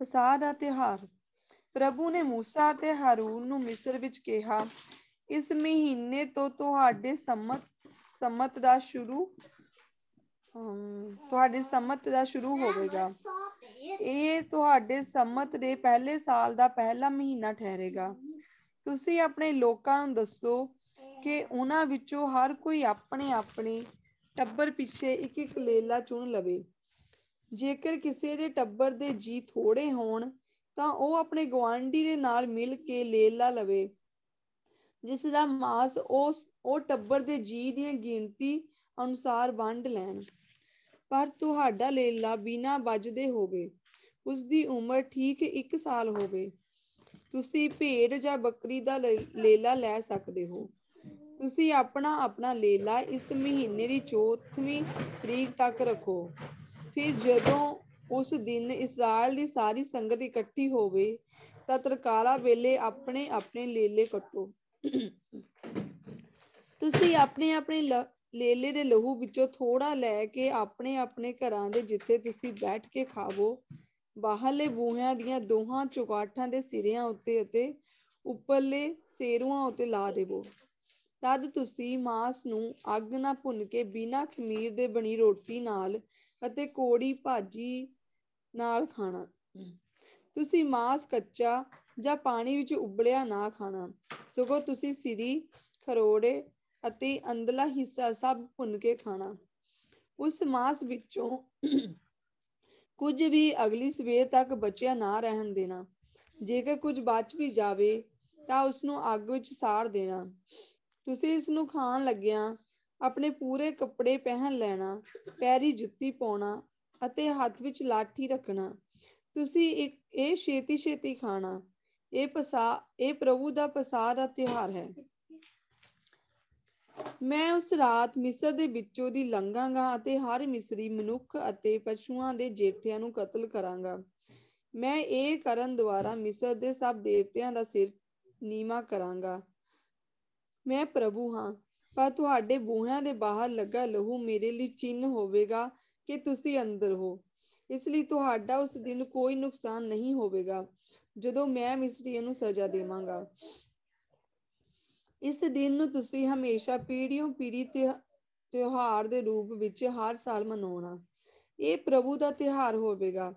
ਫਸਾ ਦਾ ਤਿਉਹਾਰ। ਪ੍ਰਭੂ ਨੇ ਮੂਸਾ ਅਤੇ ਹਾਰੂਨ ਨੂੰ ਮਿਸਰ ਵਿੱਚ ਕਿਹਾ, ਇਸ ਮਹੀਨੇ ਤੋਂ ਤੁਹਾਡੇ ਸੰਮਤ ਦਾ ਸ਼ੁਰੂ ਹੋਵੇਗਾ। ਇਹ ਤੁਹਾਡੇ ਸੰਮਤ ਦੇ ਪਹਿਲੇ ਸਾਲ ਦਾ ਪਹਿਲਾ ਮਹੀਨਾ ਠਹਿਰੇਗਾ। ਤੁਸੀਂ ਆਪਣੇ ਲੋਕਾਂ ਨੂੰ ਦੱਸੋ ਕਿ ਉਹਨਾਂ ਵਿੱਚੋਂ ਹਰ ਕੋਈ ਆਪਣੇ ਆਪਣੇ ਟੱਬਰ ਪਿੱਛੇ ਇੱਕ ਇੱਕ ਲੇਲਾ ਚੁਣ ਲਵੇ। ਜੇਕਰ ਕਿਸੇ ਦੇ ਟੱਬਰ ਦੇ ਜੀਅ ਥੋੜੇ ਹੋਣ ਤਾਂ ਉਹ ਆਪਣੇ ਗੁਆਂਢੀ ਦੇ ਨਾਲ ਮਿਲ ਕੇ ਲੇਲਾ ਲਵੇ, ਜਿਸ ਦਾ ਮਾਸ ਉਹ ਟੱਬਰ ਦੇ ਜੀਅ ਦੀ ਗਿਣਤੀ ਅਨੁਸਾਰ ਵੰਡ ਲੈਣ। ਪਰ ਤੁਹਾਡਾ ਲੇਲਾ ਬਿਨਾਂ ਵੱਜਦੇ ਹੋਵੇ, ਉਸਦੀ ਉਮਰ ਠੀਕ 1 ਸਾਲ ਹੋਵੇ। ਤੁਸੀਂ ਭੇਡ ਜਾਂ ਬੱਕਰੀ ਦਾ ਲੇਲਾ ਲੈ ਸਕਦੇ ਹੋ। ਤੁਸੀਂ ਆਪਣਾ ਆਪਣਾ ਲੇਲਾ ਇਸ ਮਹੀਨੇ ਦੀ 4ਵੀਂ ਤਰੀਕ ਤੱਕ ਰੱਖੋ। ਫਿਰ ਜਦੋਂ ਉਸ ਦਿਨ ਇਸਰਾਏਲ ਦੀ ਸਾਰੀ ਸੰਗਤ ਇਕੱਠੀ ਹੋਵੇ ਤਾਂ ਤਰਕਾਲਾਂ ਵੇਲੇ ਆਪਣੇ ਆਪਣੇ ਲੇਲੇ ਕੱਟੋ। ਤੁਸੀਂ ਆਪਣੇ ਆਪਣੇ ਲੇਲੇ ਦੇ ਲਹੂ ਵਿੱਚੋਂ ਥੋੜਾ ਲੈ ਕੇ ਆਪਣੇ ਆਪਣੇ ਘਰਾਂ ਦੇ ਜਿੱਥੇ ਤੁਸੀਂ ਬੈਠ ਕੇ ਖਾਵੋ, ਬਾਹਰਲੇ ਬੂਹਿਆਂ ਦੀਆਂ ਦੋਹਾਂ ਚੁਗਾਠਾਂ ਦੇ ਸਿਰਿਆਂ ਉੱਤੇ ਅਤੇ ਉੱਪਰਲੇ ਸੇਰੂਆਂ ਉੱਤੇ ਲਾ ਦੇਵੋ। ਤਦ ਤੁਸੀਂ ਮਾਂਸ ਨੂੰ ਅੱਗ ਨਾਲ ਭੁੰਨ ਕੇ ਬਿਨਾਂ ਖਮੀਰ ਦੇ ਬਣੀ ਰੋਟੀ ਨਾਲ ਅਤੇ ਕੌੜੀ ਭਾਜੀ ਨਾਲ ਖਾਣਾ। ਤੁਸੀਂ ਮਾਂਸ ਕੱਚਾ ਜਾਂ ਪਾਣੀ ਵਿੱਚ ਉਬਲਿਆ ਨਾ ਖਾਣਾ, ਸਗੋਂ ਤੁਸੀਂ ਸਿਰੀ, ਖਰੋੜੇ ਅਤੇ ਅੰਦਰਲਾ ਹਿੱਸਾ ਸਭ ਭੁੰਨ ਕੇ ਖਾਣਾ। ਉਸ ਮਾਂਸ ਵਿੱਚੋਂ ਕੁਝ ਵੀ ਅਗਲੀ ਸਵੇਰ ਤੱਕ ਬਚਿਆ ਨਾ ਰਹਿਣ ਦੇਣਾ। ਜੇਕਰ ਕੁਝ ਬਚ ਵੀ ਜਾਵੇ ਤਾਂ ਉਸਨੂੰ ਅੱਗ ਵਿੱਚ ਸਾੜ ਦੇਣਾ। ਤੁਸੀਂ ਇਸਨੂੰ ਖਾਣ ਲੱਗਿਆਂ ਆਪਣੇ ਪੂਰੇ ਕੱਪੜੇ ਪਹਿਨ ਲੈਣਾ, ਪੈਰੀਂ ਜੁੱਤੀ ਪਾਉਣਾ ਅਤੇ ਹੱਥ ਵਿੱਚ ਲਾਠੀ ਰੱਖਣਾ। ਤੁਸੀਂ ਇਹ ਛੇਤੀ ਛੇਤੀ ਖਾਣਾ। ਇਹ ਪ੍ਰਭੂ ਦਾ ਪਸਾਹ ਦਾ ਤਿਉਹਾਰ ਹੈ। ਮੈਂ ਉਸ ਰਾਤ ਮਿਸਰ ਦੇ ਵਿੱਚੋਂ ਦੀ ਲੰਘਾਂਗਾ ਅਤੇ ਹਰ ਮਿਸਰੀ ਮਨੁੱਖ ਅਤੇ ਪਸ਼ੂਆਂ ਦੇ ਜੇਠਿਆਂ ਨੂੰ ਕਤਲ ਕਰਾਂਗਾ। ਮੈਂ ਇਹ ਕਰਨ ਦੁਆਰਾ ਮਿਸਰ ਦੇ ਸਭ ਦੇਵਤਿਆਂ ਦਾ ਸਿਰ ਨੀਵਾਂ ਕਰਾਂਗਾ। ਮੈਂ ਪ੍ਰਭੂ ਹਾਂ, ਪਰ ਤੁਹਾਡੇ ਬੂਹਿਆਂ ਦੇ ਬਾਹਰ ਲੱਗਾ ਲਹੂ ਮੇਰੇ ਲਈ ਚਿੰਨ੍ਹ ਹੋਵੇਗਾ ਕਿ ਤੁਸੀਂ ਅੰਦਰ ਹੋ। ਇਸ ਲਈ ਤੁਹਾਡਾ ਉਸ ਦਿਨ ਕੋਈ ਨੁਕਸਾਨ ਨਹੀਂ ਹੋਵੇਗਾ ਜਦੋਂ ਮੈਂ ਮਿਸਰੀਆਂ ਨੂੰ ਸਜ਼ਾ ਦੇਵਾਂਗਾ। ਇਸ ਦਿਨ ਨੂੰ ਤੁਸੀਂ ਹਮੇਸ਼ਾ ਪੀੜ੍ਹੀਓਂ ਪੀੜ੍ਹੀ ਤਿਉਹਾਰ ਦੇ ਰੂਪ ਵਿੱਚ ਹਰ ਸਾਲ ਮਨਾਉਣਾ। ਇਹ ਪ੍ਰਭੂ ਦਾ ਤਿਉਹਾਰ ਹੋਵੇਗਾ।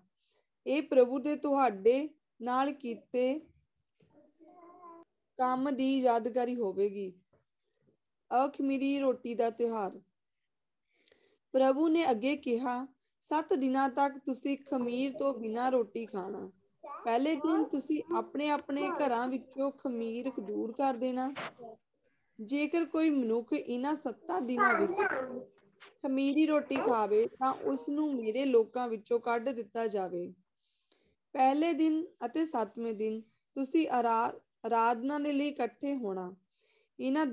ਇਹ ਪ੍ਰਭੂ ਦੇ ਤੁਹਾਡੇ ਨਾਲ ਕੀਤੇ ਕੰਮ ਦੀ ਯਾਦਗਾਰੀ ਹੋਵੇਗੀ। ਅਖਮੀਰੀ ਰੋਟੀ ਦਾ ਤਿਉਹਾਰ। ਪ੍ਰਭੂ ਨੇ ਅੱਗੇ ਕਿਹਾ, 7 ਦਿਨਾਂ ਤੱਕ ਤੁਸੀਂ ਖਮੀਰ ਤੋਂ ਬਿਨਾਂ ਰੋਟੀ ਖਾਣਾ। ਪਹਿਲੇ ਦਿਨ ਤੁਸੀਂ ਆਪਣੇ ਆਪਣੇ ਘਰਾਂ ਵਿੱਚੋਂ ਖਮੀਰ ਦੂਰ ਕਰ ਦੇਣਾ। ਜੇਕਰ ਕੋਈ ਮਨੁੱਖ ਇਹਨਾਂ 7 ਦਿਨਾਂ ਵਿੱਚ ਖਮੀਰੀ ਰੋਟੀ ਖਾਵੇ ਤਾਂ ਉਸਨੂੰ ਮੇਰੇ ਲੋਕਾਂ ਵਿੱਚੋਂ ਕੱਢ ਦਿੱਤਾ ਜਾਵੇ। ਪਹਿਲੇ ਦਿਨ ਅਤੇ 7ਵੇਂ ਦਿਨ ਤੁਸੀਂ ਆਰਾਧਨਾ ਦੇ ਲਈ ਇਕੱਠੇ ਹੋਣਾ। ਇਹਨਾਂ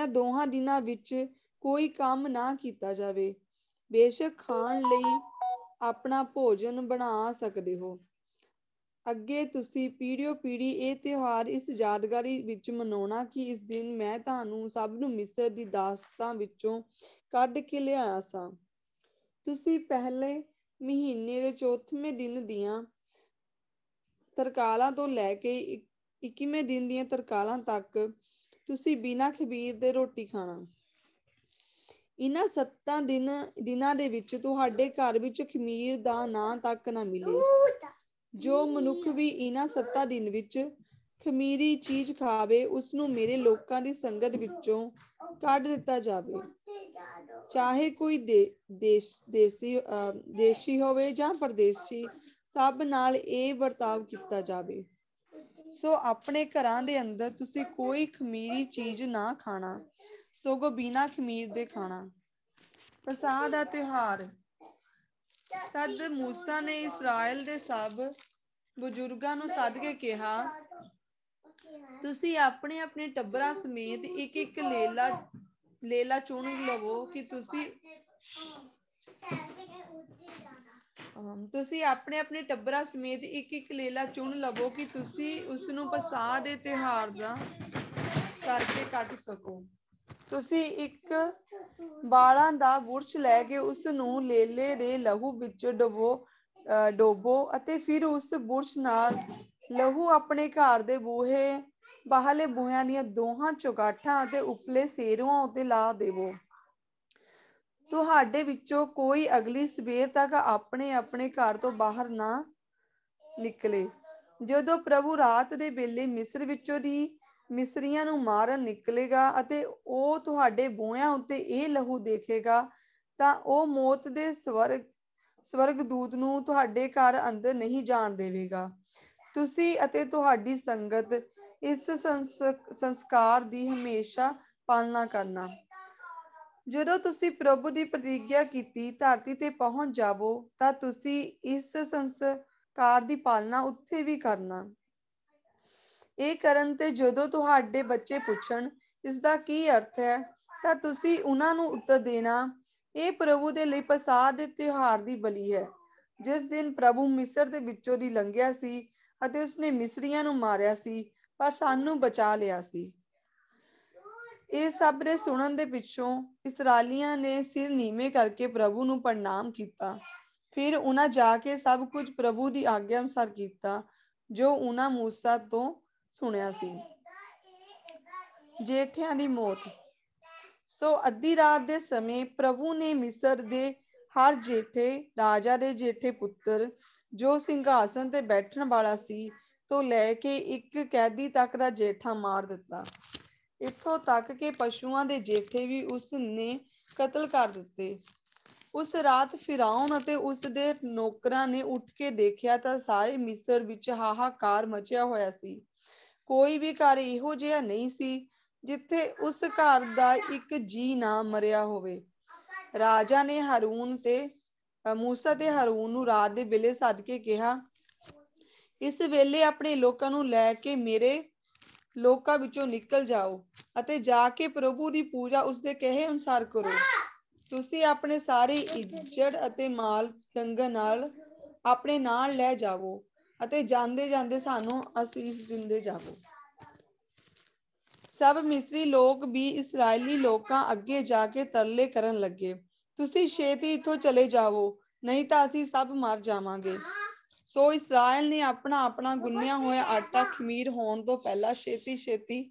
ਦੋਹਾਂ ਦਿਨਾਂ ਵਿੱਚ ਕੋਈ ਕੰਮ ਨਾ ਕੀਤਾ ਜਾਵੇ। ਬੇਸ਼ੱਕ ਖਾਣ ਲਈ ਆਪਣਾ ਭੋਜਨ ਬਣਾ ਸਕਦੇ ਹੋ। ਅੱਗੇ ਤੁਸੀਂ ਪੀੜ੍ਹੀਓਂ ਪੀੜ੍ਹੀ ਇਹ ਤਿਉਹਾਰ ਇਸ ਯਾਦਗਾਰੀ ਵਿੱਚ ਮਨਾਉਣਾ ਕਿ ਇਸ ਦਿਨ ਮੈਂ ਤੁਹਾਨੂੰ ਸਭ ਨੂੰ ਮਿਸਰ ਦੀ ਦਾਸਤਾਂ ਵਿੱਚੋਂ ਕੱਢ ਕੇ ਲਿਆਇਆ ਸਾਂ। ਤੁਸੀਂ ਪਹਿਲੇ ਮਹੀਨੇ ਦੇ 4ਵੇਂ ਦਿਨ ਦੀਆਂ ਤਰਕਾਲਾਂ ਤੋਂ ਲੈ ਕੇ 21ਵੇਂ ਦਿਨ ਦੀਆਂ ਤਰਕਾਲਾਂ ਤੱਕ ਤੁਸੀਂ ਬਿਨਾਂ ਖਮੀਰ ਦੇ ਰੋਟੀ ਖਾਣਾ। ਇਹਨਾਂ 7 ਦਿਨਾਂ ਦੇ ਵਿੱਚ ਤੁਹਾਡੇ ਘਰ ਵਿੱਚ ਖਮੀਰ ਦਾ ਨਾਂ ਤੱਕ ਨਾ ਮਿਲੇ। ਜੋ ਮਨੁੱਖ ਵੀ ਇਹਨਾਂ 7 ਦਿਨ ਵਿੱਚ ਖਮੀਰੀ ਚੀਜ਼ ਖਾਵੇ, ਉਸਨੂੰ ਮੇਰੇ ਲੋਕਾਂ ਦੀ ਸੰਗਤ ਵਿੱਚੋਂ ਕੱਢ ਦਿੱਤਾ ਜਾਵੇ। ਚਾਹੇ ਕੋਈ ਦੇਸ਼ੀ ਹੋਵੇ ਜਾਂ ਪਰਦੇਸੀ, ਸਭ ਨਾਲ ਇਹ ਵਰਤਾਵ ਕੀਤਾ ਜਾਵੇ। ਸੋ ਆਪਣੇ ਘਰਾਂ ਦੇ ਅੰਦਰ ਤੁਸੀਂ ਕੋਈ ਖਮੀਰੀ ਚੀਜ਼ ਨਾ ਖਾਣਾ, ਸਗੋਂ ਬਿਨਾਂ ਖਮੀਰ ਦੇ ਖਾਣਾ। ਪਸ੍ਹਾ ਦਾ ਤਿਉਹਾਰ। ਤਦ ਮੂਸਾ ਨੇ ਇਸਰਾਏਲ ਦੇ ਸਭ ਬਜ਼ੁਰਗਾਂ ਨੂੰ ਸੱਦ ਕੇ ਕਿਹਾ, ਤੁਸੀਂ ਆਪਣੇ ਆਪਣੇ ਟੱਬਰਾਂ ਸਮੇਤ ਇੱਕ ਇੱਕ ਲੇਲਾ ਚੁਣ ਲਵੋ ਕਿ ਤੁਸੀਂ ਆਪਣੇ ਆਪਣੇ ਟੱਬਰਾਂ ਸਮੇਤ ਇੱਕ ਇੱਕ ਲੇਲਾ ਚੁਣ ਲਵੋ ਕਿ ਤੁਸੀਂ ਉਸਨੂੰ ਪਸ੍ਹਾ ਦੇ ਤਿਉਹਾਰ ਦਾ ਕਰਕੇ ਕੱਟ ਸਕੋ। ਤੁਸੀਂ ਇੱਕ ਬਾਲਾਂ ਦਾ ਬੁਰਸ਼ ਲੈ ਕੇ ਉਸ ਨੂੰ ਲੇਲੇ ਦੇ ਲਹੂ ਵਿੱਚ ਡੋਬੋ ਅਤੇ ਫਿਰ ਉਸ ਬੁਰਸ਼ ਨਾਲ ਲਹੂ ਆਪਣੇ ਘਰ ਦੇ ਬਾਹਰਲੇ ਬੂਹਿਆਂ ਦੀਆਂ ਦੋਹਾਂ ਚੁਗਾਠਾਂ ਅਤੇ ਉਪਰਲੇ ਸੇਰੂਆਂ ਉੱਤੇ ਲਾ ਦੇਵੋ। ਤੁਹਾਡੇ ਵਿੱਚੋਂ ਕੋਈ ਅਗਲੀ ਸਵੇਰ ਤੱਕ ਆਪਣੇ ਆਪਣੇ ਘਰ ਤੋਂ ਬਾਹਰ ਨਾ ਨਿਕਲੇ। ਜਦੋਂ ਪ੍ਰਭੂ ਰਾਤ ਦੇ ਵੇਲੇ ਮਿਸਰ ਵਿੱਚੋਂ ਦੀ ਮਿਸਰੀਆਂ ਨੂੰ ਮਾਰਨ ਨਿਕਲੇਗਾ ਅਤੇ ਉਹ ਤੁਹਾਡੇ ਬੂਹਿਆਂ ਉੱਤੇ ਇਹ ਲਹੂ ਦੇਖੇਗਾ, ਤਾਂ ਉਹ ਮੌਤ ਦੇ ਸਵਰਗਦੂਤ ਨੂੰ ਤੁਹਾਡੇ ਘਰ ਅੰਦਰ ਨਹੀਂ ਜਾਣ ਦੇਵੇਗਾ। ਤੁਸੀਂ ਅਤੇ ਤੁਹਾਡੀ ਸੰਗਤ ਇਸ ਸੰਸਕਾਰ ਦੀ ਹਮੇਸ਼ਾ ਪਾਲਣਾ ਕਰਨਾ। ਜਦੋਂ ਤੁਸੀਂ ਪ੍ਰਭੂ ਦੀ ਪ੍ਰਤਿੱਗਿਆ ਕੀਤੀ ਧਰਤੀ ਤੇ ਪਹੁੰਚ ਜਾਵੋ, ਤਾਂ ਤੁਸੀਂ ਇਸ ਸੰਸਕਾਰ ਦੀ ਪਾਲਣਾ ਉੱਥੇ ਵੀ ਕਰਨਾ। ਇਹ ਕਰਨ ਤੇ ਜਦੋਂ ਤੁਹਾਡੇ ਬੱਚੇ ਪੁੱਛਣ, ਇਸ ਦਾ ਕੀ ਅਰਥ ਹੈ, ਤਾਂ ਤੁਸੀਂ ਉਹਨਾਂ ਨੂੰ ਉੱਤਰ ਦੇਣਾ, ਇਹ ਪ੍ਰਭੂ ਦੇ ਲਈ ਪਸ੍ਹਾ ਦੇ ਤਿਉਹਾਰ ਦੀ ਬਲੀ ਹੈ, ਜਿਸ ਦਿਨ ਪ੍ਰਭੂ ਮਿਸਰ ਦੇ ਵਿੱਚੋਂ ਦੀ ਲੰਘਿਆ ਸੀ ਅਤੇ ਉਸਨੇ ਮਿਸਰੀਆਂ ਨੂੰ ਮਾਰਿਆ ਸੀ, ਪਰ ਸਾਨੂੰ ਬਚਾ ਲਿਆ ਸੀ। ਇਹ ਸਭ ਦੇ ਸੁਣਨ ਦੇ ਪਿੱਛੋਂ ਇਸਰਾਏਲੀਆਂ ਨੇ ਸਿਰ ਨੀਵੇਂ ਕਰਕੇ ਪ੍ਰਭੂ ਨੂੰ ਪ੍ਰਣਾਮ ਕੀਤਾ। ਫਿਰ ਉਹਨਾਂ ਜਾ ਕੇ ਸਭ ਕੁਝ ਪ੍ਰਭੂ ਦੀ ਆਗਿਆ ਅਨੁਸਾਰ ਕੀਤਾ, ਜੋ ਉਹਨਾਂ ਮੂਸਾ ਤੋਂ ਸੁਣਿਆ ਸੀ। ਜੇਠਿਆਂ ਦੀ ਮੌਤ। ਸੋ ਅੱਧੀ ਰਾਤ ਦੇ ਸਮੇਂ ਪ੍ਰਭੂ ਨੇ ਮਿਸਰ ਦੇ ਹਰ ਜੇਠੇ ਰਾਜਾ ਦੇ ਜੇਠੇ ਪੁੱਤਰ, ਜੋ ਸਿੰਘਾਸਨ ਤੇ ਬੈਠਣ ਵਾਲਾ ਸੀ, ਤੋਂ ਲੈ ਕੇ ਇੱਕ ਕੈਦੀ ਤੱਕ ਦਾ ਜੇਠਾ ਮਾਰ ਦਿੱਤਾ। ਇੱਥੋਂ ਤੱਕ ਕਿ ਪਸ਼ੂਆਂ ਦੇ ਜੇਠੇ ਵੀ ਉਸ ਨੇ ਕਤਲ ਕਰ ਦਿੱਤੇ। ਉਸ ਰਾਤ ਫਿਰੌਨ ਅਤੇ ਉਸ ਦੇ ਨੌਕਰਾਂ ਨੇ ਉੱਠ ਕੇ ਦੇਖਿਆ ਤਾਂ ਸਾਰੇ ਮਿਸਰ ਵਿੱਚ ਹਾਹਾਕਾਰ ਮਚਿਆ ਹੋਇਆ ਸੀ। ਕੋਈ ਵੀ ਘਰ ਇਹੋ ਜਿਹਾ ਨਹੀਂ ਸੀ ਜਿੱਥੇ ਉਸ ਘਰ ਦਾ ਇੱਕ ਜੀਅ ਨਾ ਮਰਿਆ ਹੋਵੇ। ਰਾਜਾ ਨੇ ਮੂਸਾ ਤੇ ਹਾਰੂਨ ਨੂੰ ਰਾਤ ਦੇ ਵੇਲੇ ਸੱਦ ਕੇ ਕਿਹਾ, ਇਸ ਵੇਲੇ ਆਪਣੇ ਲੋਕਾਂ ਨੂੰ ਲੈ ਕੇ ਮੇਰੇ ਲੋਕਾਂ ਵਿੱਚੋਂ ਨਿਕਲ ਜਾਓ ਅਤੇ ਜਾ ਕੇ ਪ੍ਰਭੂ ਦੀ ਪੂਜਾ ਉਸਦੇ ਕਹੇ ਅਨੁਸਾਰ ਕਰੋ। ਤੁਸੀਂ ਆਪਣੇ ਸਾਰੇ ਇੱਜ਼ਤ ਅਤੇ ਮਾਲ ਡੰਗਰ ਨਾਲ ਆਪਣੇ ਨਾਲ ਲੈ ਜਾਵੋ ਅਤੇ ਜਾਂਦੇ ਜਾਂਦੇ ਸਾਨੂੰ ਅਸੀਸ ਦਿੰਦੇ ਜਾਵੋ। ਸਭ ਮਿਸਰੀ ਲੋਕ ਵੀ ਇਸਰਾਏਲੀ ਲੋਕਾਂ ਅੱਗੇ ਜਾ ਕੇ ਤਰਲੇ ਕਰਨ ਲੱਗੇ, ਤੁਸੀਂ ਛੇਤੀ ਇੱਥੋਂ ਚਲੇ ਜਾਵੋ, ਨਹੀਂ ਤਾਂ ਅਸੀਂ ਸਭ ਮਰ ਜਾਵਾਂਗੇ। ਸੋ ਇਸਰਾਏਲ ਨੇ ਆਪਣਾ ਆਪਣਾ ਗੁੰਨਿਆ ਹੋਇਆ ਆਟਾ ਖਮੀਰ ਹੋਣ ਤੋਂ ਪਹਿਲਾਂ ਛੇਤੀ ਛੇਤੀ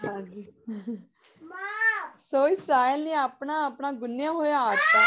ਹਾਂਜੀ। ਸੋ ਇਸਰਾਏਲ ਨੇ ਆਪਣਾ ਆਪਣਾ ਗੁੰਨਿਆ ਹੋਇਆ ਆਟਾ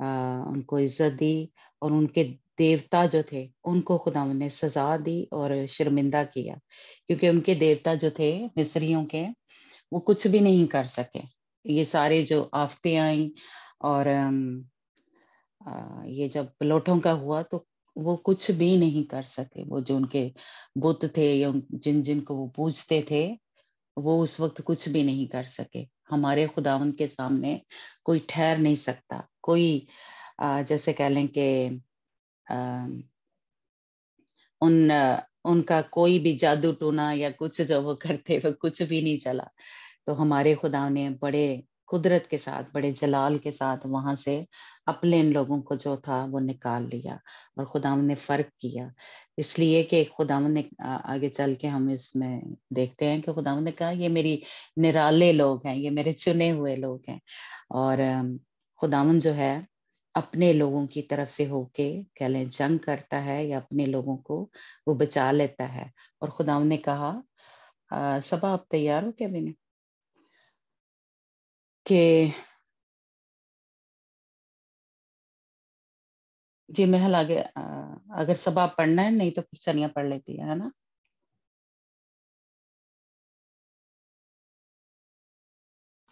ان کو عزت دی، اور ان کے دیوتا جو تھے ان کو خداوند نے سزا دی اور شرمندہ کیا، کیونکہ ان کے دیوتا جو تھے مصریوں کے وہ کچھ بھی نہیں کر سکے. یہ سارے جو آفتیں آئیں اور یہ جب پلوٹوں کا ہوا تو وہ کچھ بھی نہیں کر سکے. وہ جو ان کے بت تھے یا جن جن کو وہ پوجتے تھے وہ اس وقت کچھ بھی نہیں کر سکے. ہمارے خداوند کے سامنے کوئی ٹھہر نہیں سکتا. کوئی جیسے کہہ لیں کہ ان کا کوئی بھی جادو ٹونا یا کچھ جو وہ کرتے وہ کچھ بھی نہیں چلا. تو ہمارے خدا نے بڑے قدرت کے ساتھ بڑے جلال کے ساتھ وہاں سے اپنے ان لوگوں کو جو تھا وہ نکال لیا، اور خداوند نے فرق کیا. اس لیے کہ خداوند نے آگے چل کے ہم اس میں دیکھتے ہیں کہ خداوند نے کہا یہ میری نرالے لوگ ہیں، یہ میرے چنے ہوئے لوگ ہیں. اور خداوند جو ہے اپنے لوگوں کی طرف سے ہو کے کہہ لیں جنگ کرتا ہے یا اپنے لوگوں کو وہ بچا لیتا ہے. اور خداوند نے کہا صبا آپ تیار ہو کیا بھی کہ جی محل آگے اگر صبا پڑھنا ہے، نہیں تو پھر سنیا پڑھ لیتی ہے نا.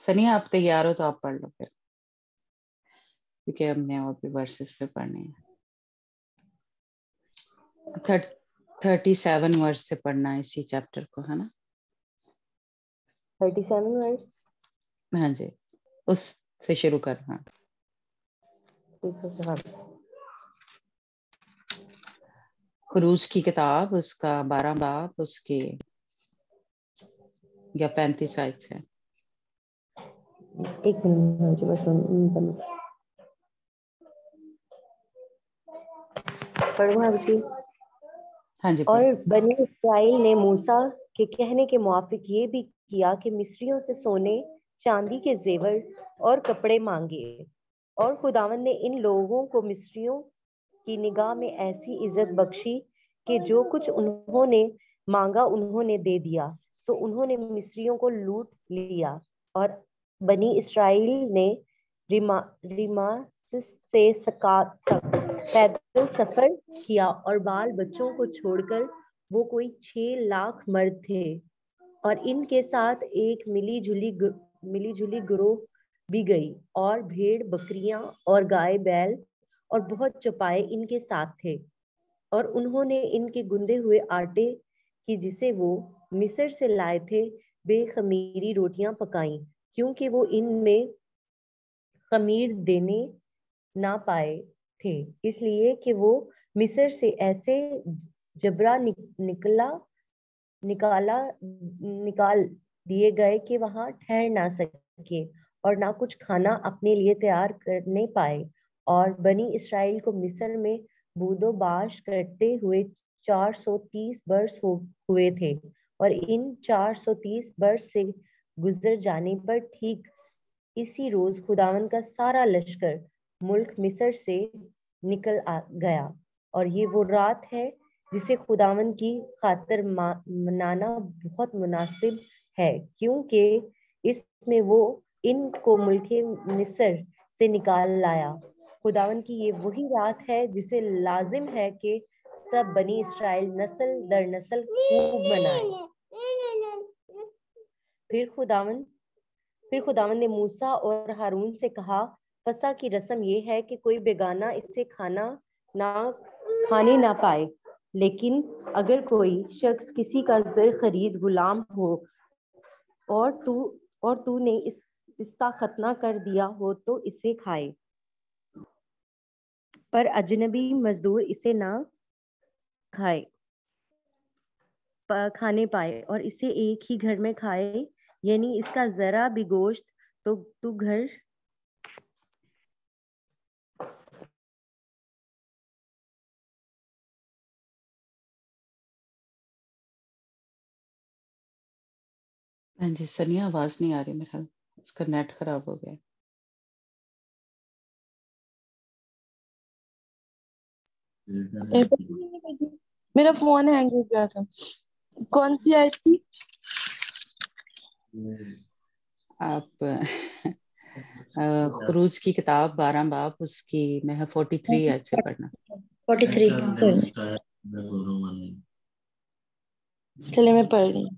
سنیا آپ تیار ہو تو آپ پڑھ لو پھر، کیونکہ ہم نے اور بھی ورسز پہ پڑھنے ہیں. 37 ورس سے پڑھنا ہے اسی چیپٹر کو، ہے نا. 37 ورس. ہاں جی اس سے شروع کرنا. خروج کی کتاب اس کا 12 باب اس کی یا 35 آیت سے. ایک منٹ پڑھوں اب جی. ہاں جی اور پڑھ. بنی اسرائیل نے موسیٰ کے کہنے کے موافق یہ بھی کیا کہ مصریوں سے سونے چاندی کے زیور اور کپڑے مانگے، اور خداوند نے ان لوگوں کو مصریوں کی نگاہ میں ایسی عزت بخشی کہ جو کچھ انہوں نے مانگا انہوں نے دے دیا. سو انہوں نے مصریوں کو لوٹ لیا، اور بنی اسرائیل نے ریماس سے سکات تک پیدل سفر کیا، اور بال بچوں کو چھوڑ کر وہ کوئی 6 لاکھ مرد تھے، اور ان کے ساتھ ایک ملی جلی گروہ بھی گئی، اور بھیڑ بکریاں اور گائے بیل اور بہت چوپائے ان کے ساتھ تھے. اور انہوں نے ان کے گندے ہوئے آٹے کی جسے وہ مصر سے لائے تھے بے خمیری روٹیاں پکائیں، کیونکہ وہ ان میں خمیر دینے نہ پائے تھے، اس لیے کہ وہ مصر سے ایسے جبرا نکال دیے گئے کہ وہاں ٹھہر نہ سکے اور نہ کچھ کھانا اپنے لیے تیار کرنے پائے. اور بنی اسرائیل کو مصر میں بود و باش کرتے ہوئے 430 برس ہوئے تھے، اور ان 430 برس سے گزر جانے پر ٹھیک اسی روز خداوند کا سارا لشکر ملک مصر سے نکل گیا. اور یہ وہ رات ہے جسے خداوند کی خاطر منانا بہت مناسب ہے، کیونکہ اس میں وہ ان کو ملک مصر سے نکال لایا. خداوند کی یہ وہی رات ہے جسے لازم ہے کہ سب بنی اسرائیل نسل در نسل خوب منائے. پھر خداوند نے موسیٰ اور ہارون سے کہا، فسح کی رسم یہ ہے کہ کوئی بیگانہ اس سے کھانے نہ پائے، لیکن اگر کوئی شخص کسی کا زر خرید غلام ہو اور تو نے اس کا ختنہ کر دیا ہو تو اسے کھائے، پر اجنبی مزدور اسے نہ کھانے پائے، اور اسے ایک ہی گھر میں کھائے، یعنی اس کا ذرا بھی گوشت تو گھر ہاں جی سنیا آواز نہیں آ رہی، میرا اس کا نیٹ خراب ہو گیا. میرا فون ہینگ ہو گیا تھا. کون سی آئی تھی؟ آپ خروج کی کتاب 12 باب اس کی میں 43 آیت سے پڑھنا. 43. چلے میں پڑھ رہی ہوں.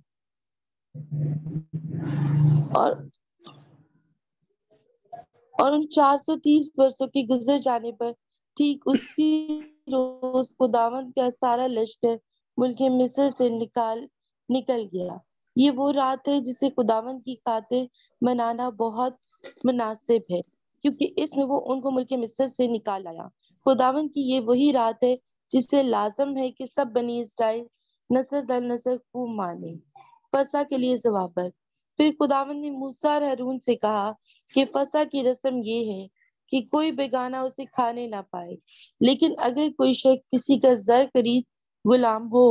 اور ان 430 برسوں کے گزر جانے پر ٹھیک اسی روز خداوند کا سارا لشکر ملک مصر سے نکل گیا. یہ وہ رات ہے جسے خداوند کی خاطر منانا بہت مناسب ہے، کیونکہ اس میں وہ ان کو ملک مصر سے نکال آیا. خداوند کی یہ وہی رات ہے جس سے لازم ہے کہ سب بنی اسرائیل نسل در نسل خوب مانے. فسح کے لیے ضوابط. پھر خداوند نے موسیٰ اور ہارون سے کہا کہ فسح کی رسم یہ ہے کہ کوئی بیگانہ اسے کھانے نہ پائے، لیکن اگر کوئی شخص کسی کا زر خرید غلام ہو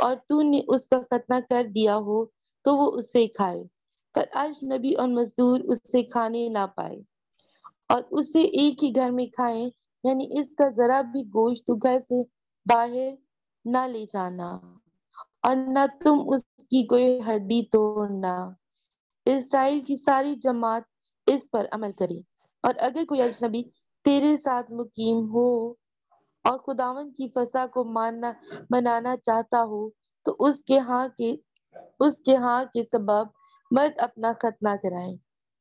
اور تو نے اس کا ختنہ کر دیا ہو تو وہ اسے کھائے، پر اجنبی اور مزدور اسے کھانے نہ پائے، اور اسے ایک ہی گھر میں کھائیں، یعنی اس کا ذرا بھی گوشت تو گھر سے باہر نہ لے جانا، اور نہ تم اس کی کوئی ہڈی توڑنا. اسرائیل کی ساری جماعت اس پر عمل کرے. اور اگر کوئی اجنبی تیرے ساتھ مقیم ہو اور خداوند کی فسح کو منانا چاہتا ہو تو اس کے ہاں کے سبب مرد اپنا ختنہ کرائے،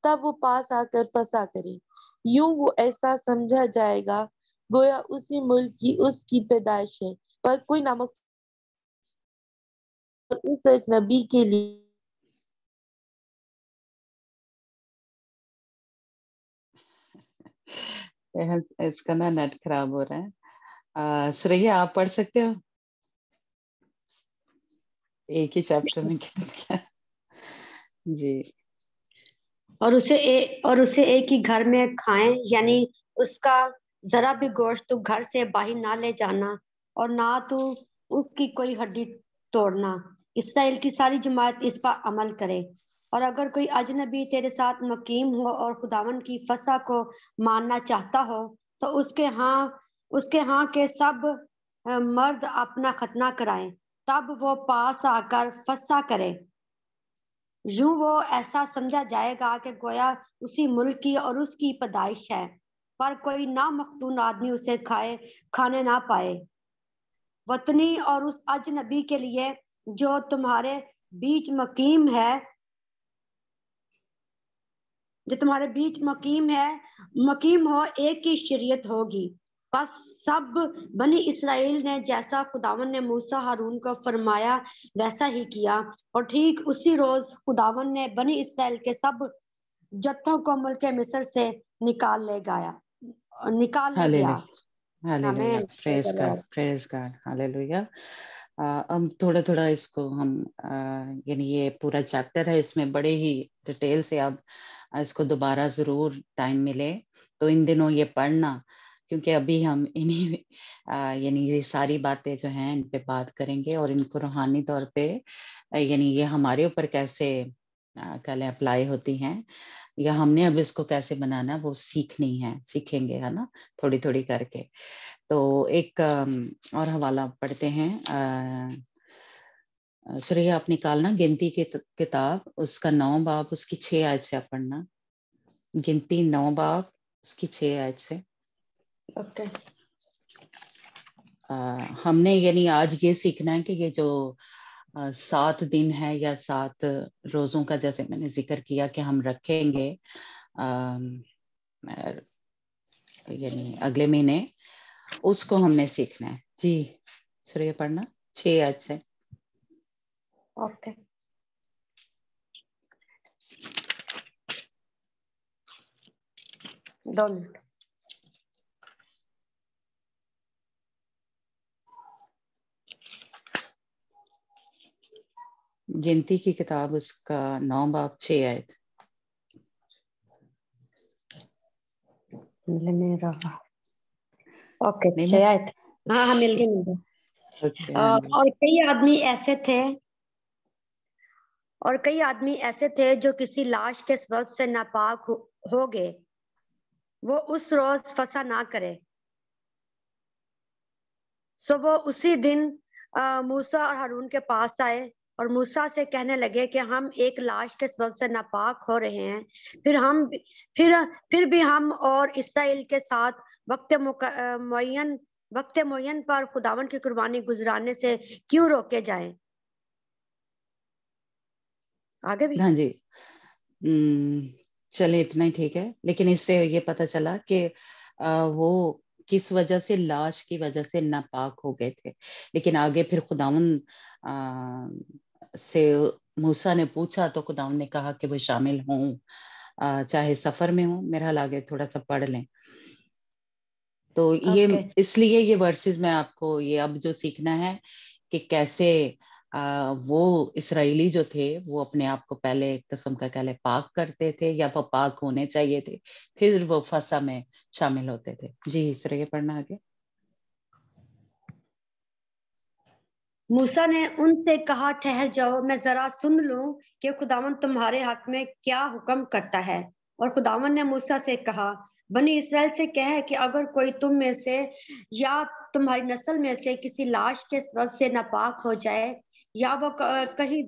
تب وہ پاس آ کر فسح کرے. یوں وہ ایسا سمجھا جائے گا گویا اسی ملک کی اس کی پیدائش ہے. پر کوئی نامخصوص اس اجنبی کے لیے اس کا نا نیٹ خراب ہو رہا ہے. سریا آپ پڑھ سکتے ہو؟ ایک ہی چیپٹر میں کیا؟ جی. اور اسے ایک ہی گھر میں کھائیں، یعنی اس کا ذرا بھی گوشت تو گھر سے باہر نہ لے جانا، اور نہ تو اس کی کوئی ہڈی توڑنا. اسرائیل کی ساری جماعت اس پر عمل کرے. اور اگر کوئی اجنبی تیرے ساتھ مقیم ہو اور خداوند کی فسح کو ماننا چاہتا ہو تو اس کے ہاں کے سب مرد اپنا ختنہ کرائیں، تب وہ پاس آ کر فسح کرے. یوں وہ ایسا سمجھا جائے گا کہ گویا اسی ملک کی اور اس کی پیدائش ہے، پر کوئی نامختون آدمی اسے کھانے نہ پائے. وطنی اور اس اجنبی کے لیے جو تمہارے بیچ مقیم ہو ایک ہی شریعت ہوگی. بس سب بنی اسرائیل نے جیسا خداوند نے موسیٰ ہارون کو فرمایا ویسا ہی کیا، اور ٹھیک اسی روز خداوند نے بنی اسرائیل کے سب جتوں کو ملک مصر سے نکال لے گیا. ہاللویا. پریز گاڈ. ہاللویا. اب تھوڑا اس کو ہم یعنی یہ پورا چیپٹر ہے، اس میں بڑے ہی ڈیٹیل سے اب اس کو دوبارہ ضرور ٹائم ملے تو ان دنوں یہ پڑھنا، کیونکہ ابھی ہم یعنی یہ ساری باتیں جو ہیں ان پہ بات کریں گے، اور ان کو روحانی طور پہ یعنی یہ ہمارے اوپر کیسے اپلائی ہوتی ہیں، یا ہم نے اب اس کو کیسے بنانا وہ سیکھیں گے، ہے نا، تھوڑی تھوڑی کر کے. تو ایک اور حوالہ پڑھتے ہیں. سوریا آپ نکالنا گنتی کی کتاب اس کا 9 باب اس کی 6 آیت سے آپ پڑھنا. گنتی 9 باب اس کی 6 آیت سے. اوکے. ہم نے یعنی آج یہ سیکھنا ہے کہ یہ جو 7 دن ہے یا 7 روزوں کا جیسے میں نے ذکر کیا کہ ہم رکھیں گے یعنی اگلے مہینے، اس کو ہم نے سیکھنا ہے. جی سوریا پڑھنا 6 آیت سے. اوکے. دو منٹ. گنتی کی کتاب اس کا 9 باب 6 آیت. اوکے. 6 آیت. ہاں مل گئے. اور کئی آدمی ایسے تھے جو کسی لاش کے سبب سے ناپاک ہو گئے، وہ اس روز فسح نہ کرے. سو وہ اسی دن موسیٰ اور ہارون کے پاس آئے اور موسیٰ سے کہنے لگے کہ ہم ایک لاش کے سبب سے ناپاک ہو رہے ہیں، پھر بھی ہم اور اسرائیل کے ساتھ وقت معین پر خداوند کی قربانی گزرانے سے کیوں روکے جائیں؟ آگے بھی ہاں جی، چلے اتنا ہی ٹھیک ہے. لیکن اس سے یہ پتہ چلا کہ وہ کس وجہ سے، لاش کی وجہ سے ناپاک ہو گئے تھے. لیکن آگے پھر خداوند سے موسیٰ نے پوچھا تو خداوند نے کہا کہ وہ شامل ہوں چاہے سفر میں ہوں. میرا حال آگے تھوڑا سا پڑھ لیں. تو یہ اوکے. اس لیے یہ ورسز میں آپ کو یہ اب جو سیکھنا ہے کہ کیسے وہ اسرائیلی جو تھے وہ اپنے آپ کو پہلے ایک قسم کا کہلے پاک کرتے تھے یا وہ پاک ہونے چاہیے تھے، پھر وہ فسح میں شامل ہوتے تھے. جی اس طرح پڑھنا آگے. موسیٰ نے ان سے کہا ٹھہر جاؤ، میں ذرا سن لوں کہ خداوند تمہارے حق میں کیا حکم کرتا ہے. اور خداوند نے موسیٰ سے کہا بنی اسرائیل سے کہے کہ اگر کوئی تم میں سے یا تمہاری نسل میں سے کسی لاش کے سبب سے ناپاک ہو جائے یا وہ کہیں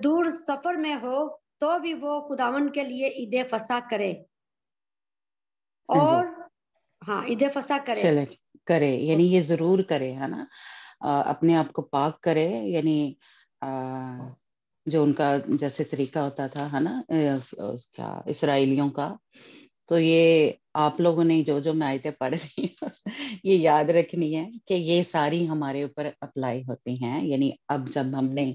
دور سفر میں ہو تو بھی وہ خداوند کے لیے عید فسح کرے. ہاں جی، اور ہاں عید فسح کرے. چلے کرے یعنی یہ ضرور کرے ہے نا، اپنے آپ کو پاک کرے. یعنی جو ان کا جیسے طریقہ ہوتا تھا ہے نا کیا اسرائیلیوں کا، تو یہ آپ لوگوں نے جو میں آیتیں پڑھ رہی ہوں یہ یاد رکھنی ہے کہ یہ ساری ہمارے اوپر اپلائی ہوتی ہیں. یعنی اب جب ہم نے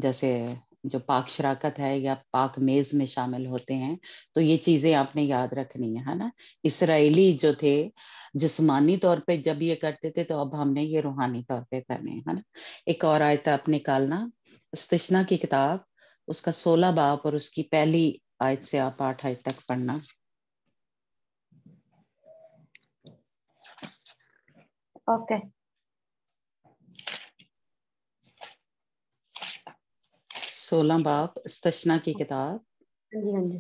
جیسے جو پاک شراکت ہے یا پاک میز میں شامل ہوتے ہیں تو یہ چیزیں آپ نے یاد رکھنی ہے نا. اسرائیلی جو تھے جسمانی طور پہ جب یہ کرتے تھے تو اب ہم نے یہ روحانی طور پہ کرنے ہے نا. ایک اور آیت آپ نکالنا، استثنا کی کتاب اس کا 16 باب اور اس کی پہلی آیت سے آپ 8 آیت تک پڑھنا. اوکے. 16 باب استثنا کی کتاب. ہاں جی ہاں جی.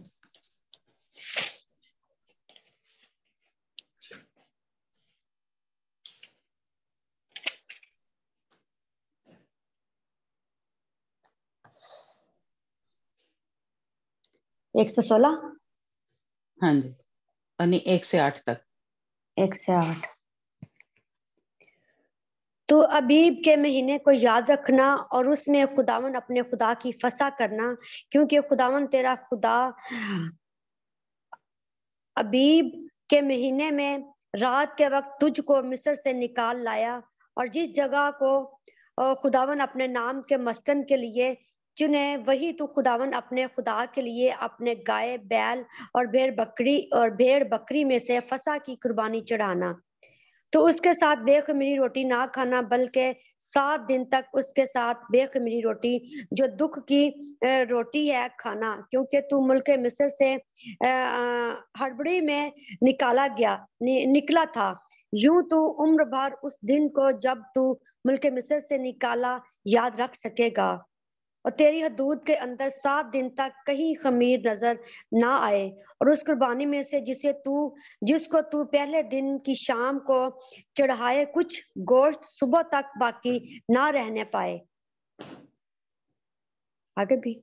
ایک سے 16. ہاں جی، یعنی 1 سے 8 تک. 1 سے 8. تو ابیب کے مہینے کو یاد رکھنا اور اس میں خداوند اپنے خدا کی فسح کرنا، کیونکہ خداوند تیرا خدا ابیب کے مہینے میں رات کے وقت تجھ کو مصر سے نکال لایا، اور جس جگہ کو خداوند اپنے نام کے مسکن کے لیے چنے وہی تو خداوند اپنے خدا کے لیے اپنے گائے بیل اور بھیڑ بکری میں سے فسح کی قربانی چڑھانا. تو اس کے ساتھ بے خمیری روٹی نہ کھانا، بلکہ 7 دن تک اس کے ساتھ بے خمیری روٹی جو دکھ کی روٹی ہے کھانا، کیونکہ تو ملک مصر سے ہڑبڑی میں نکلا تھا. یوں تو عمر بھر اس دن کو جب تو ملک مصر سے نکالا یاد رکھ سکے گا، اور تیری حدود کے اندر 7 دن تک کہیں خمیر نظر نہ آئے. اور اس قربانی میں سے جس کو تو پہلے دن کی شام کو چڑھائے کچھ گوشت صبح تک باقی نہ رہنے پائے. آگے بھی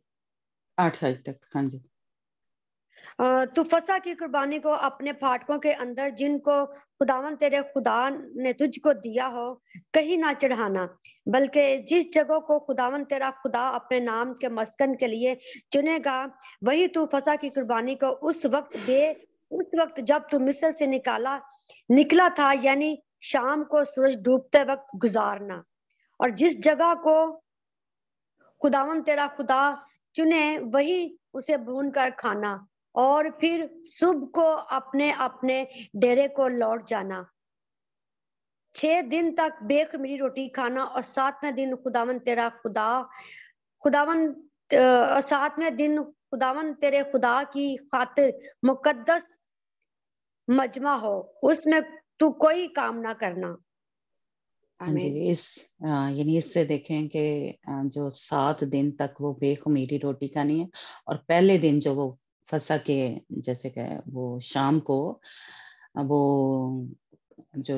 8 آیت تک. ہاں جی. تو فسح کی قربانی کو اپنے پھاٹکوں کے اندر جن کو خداوند تیرے خدا نے تجھ کو دیا ہو کہیں نہ چڑھانا، بلکہ جس جگہ کو خداوند تیرا خدا اپنے نام کے مسکن کے لیے چنے گا وہی تو فسح کی قربانی کو اس وقت جب تو مصر سے نکلا تھا یعنی شام کو سورج ڈوبتے وقت گزارنا. اور جس جگہ کو خداوند تیرا خدا چنے وہی اسے بھون کر کھانا، اور پھر صبح کو اپنے ڈیرے کو لوٹ جانا. 6 دن تک بے خمیری روٹی کھانا، اور 7ویں دن خداوند تیرے خدا کی خاطر مقدس مجمع ہو، اس میں تو کوئی کام نہ کرنا. ہاں جی. یعنی اس سے دیکھیں کہ جو 7 دن تک وہ بے خمیری روٹی کھانی ہے، اور پہلے دن جو وہ فسح کے جیسے کہ وہ شام کو وہ جو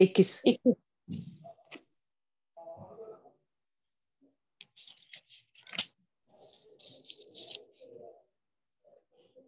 21।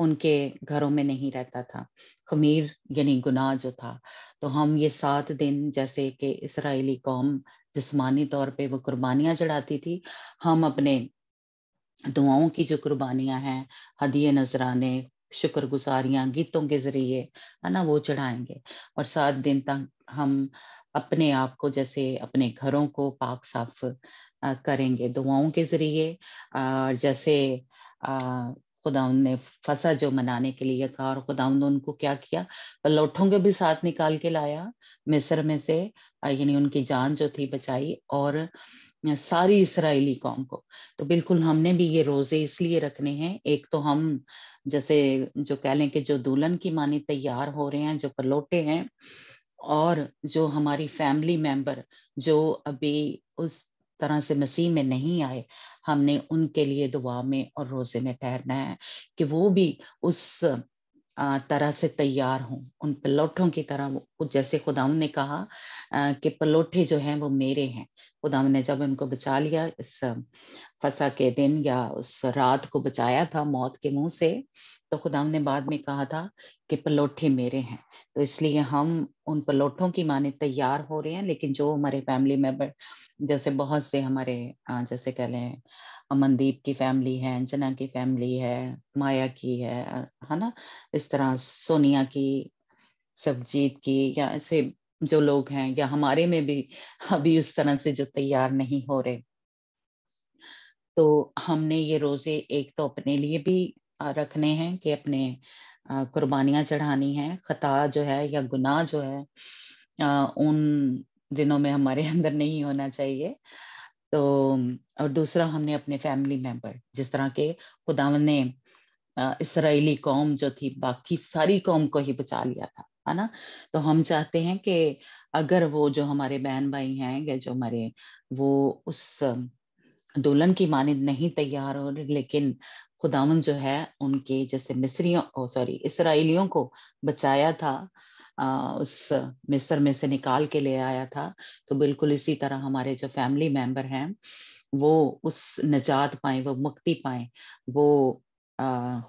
ان کے گھروں میں نہیں رہتا تھا، خمیر یعنی گناہ جو تھا. تو ہم یہ 7 دن جیسے کہ اسرائیلی قوم جسمانی طور پہ وہ قربانیاں چڑھاتی تھی، ہم اپنے دعاؤں کی جو قربانیاں ہیں، ہدیے نذرانے، شکر گزاریاں گیتوں کے ذریعے ہے نا وہ چڑھائیں گے. اور 7 دن تک ہم اپنے آپ کو جیسے اپنے گھروں کو پاک صاف کریں گے دعاؤں کے ذریعے. اور جیسے خداوند نے فصح جو منانے کے لیے کہا، اور خداوند نے ان کو کیا کیا، پلوٹھوں کے بھی ساتھ نکال کے لایا مصر میں سے، یعنی ان کی جان جو تھی بچائی، اور ساری اسرائیلی قوم کو. تو بالکل ہم نے بھی یہ روزے اس لیے رکھنے ہیں. ایک تو ہم جیسے جو کہہ لیں کہ جو دلہن کی مانی تیار ہو رہے ہیں، جو پلوٹے ہیں، اور جو ہماری فیملی ممبر جو ابھی اس طرح سے مسیح میں نہیں آئے، ہم نے ان کے لیے دعا میں اور روزے میں ٹھہرنا ہے کہ وہ بھی اس طرح سے تیار ہوں، ان پلوٹھوں کی طرح. جیسے خداوند نے کہا کہ پلوٹھے جو ہیں وہ میرے ہیں. خداوند نے جب ان کو بچا لیا اس فصح کے دن یا اس رات کو بچایا تھا موت کے منہ سے، تو خداوند نے بعد میں کہا تھا کہ پلوٹھے میرے ہیں. تو اس لیے ہم ان پلوٹھوں کی مانے تیار ہو رہے ہیں. لیکن جو ہمارے فیملی ممبر جیسے بہت سے ہمارے جیسے کہہ لیں امندیپ کی فیملی ہے، انجنا کی فیملی ہے، مایا کی ہے نا، اس طرح سونیا کی، سبجیت کی، یا ایسے جو لوگ ہیں، یا ہمارے میں بھی ابھی اس طرح سے جو تیار نہیں ہو رہے، تو ہم نے یہ روزے ایک تو اپنے لیے بھی رکھنے ہیں کہ اپنے قربانیاں چڑھانی ہیں. خطا جو ہے یا گناہ جو ہے ان دنوں میں ہمارے اندر نہیں ہونا چاہیے. تو اور دوسرا ہم نے اپنے فیملی ممبر، جس طرح کے خداوند نے اسرائیلی قوم جو تھی باقی ساری قوم کو ہی بچا لیا تھا، ہے نا. تو ہم چاہتے ہیں کہ اگر وہ جو ہمارے بہن بھائی ہیں یا جو ہمارے وہ اس دلہن کی مانند نہیں تیار ہو، لیکن خداوند جو ہے ان کے جیسے اسرائیلیوں کو بچایا تھا، اس مصر میں سے نکال کے لے آیا تھا، تو بالکل اسی طرح ہمارے جو فیملی ممبر ہیں وہ اس نجات پائیں، وہ مکتی پائیں، وہ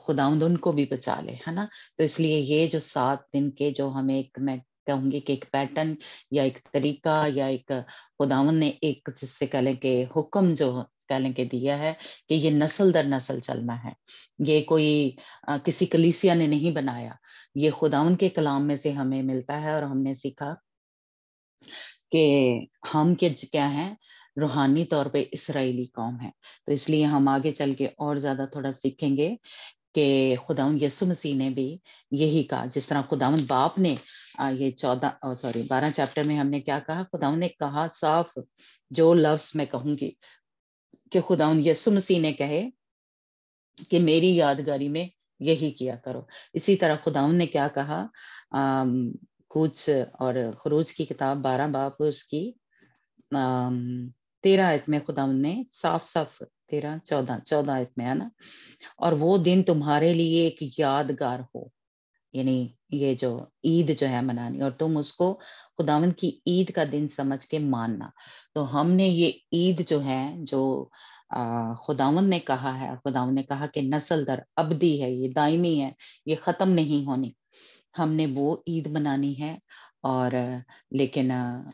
خداوند ان کو بھی بچا لے، ہے نا. تو اس لیے یہ جو 7 دن کے جو ہمیں میں کہوں گی کہ ایک پیٹرن یا ایک طریقہ یا ایک خداوند نے ایک جس سے کہہ لیں کہ حکم جو کہہ لیں کہ دیا ہے کہ یہ نسل در نسل چلنا ہے. یہ کوئی کسی کلیسیا نے نہیں بنایا، یہ خداوند کے کلام میں سے ہمیں ملتا ہے. اور ہم نے سیکھا کہ ہم کیا ہیں، روحانی طور پہ اسرائیلی قوم ہے. تو اس لیے ہم آگے چل کے اور زیادہ تھوڑا سیکھیں گے کہ خداوند یسوع مسیح نے بھی یہی کہا، جس طرح خداوند باپ نے یہ 12 چیپٹر میں ہم نے کیا کہا، خداوند نے کہا صاف، جو لفظ میں کہوں گی کہ خداوند یسوع مسیح نے کہے کہ میری یادگاری میں یہی کیا کرو. اسی طرح خداوند نے کیا کہا، کچھ اور خروج کی کتاب 12 باب اس کی 13 آیت میں خداوند نے صاف 14 آیت میں ہے نا، اور وہ دن تمہارے لیے ایک یادگار ہو، یعنی یہ جو عید جو ہے منانی، اور تم اس کو خداوند کی عید کا دن سمجھ کے ماننا. تو ہم نے یہ عید جو ہے جو خداوند نے کہا ہے، خداوند نے کہا کہ نسل در ابدی ہے، یہ دائمی ہے، یہ ختم نہیں ہونی، ہم نے وہ عید منانی ہے. اور لیکن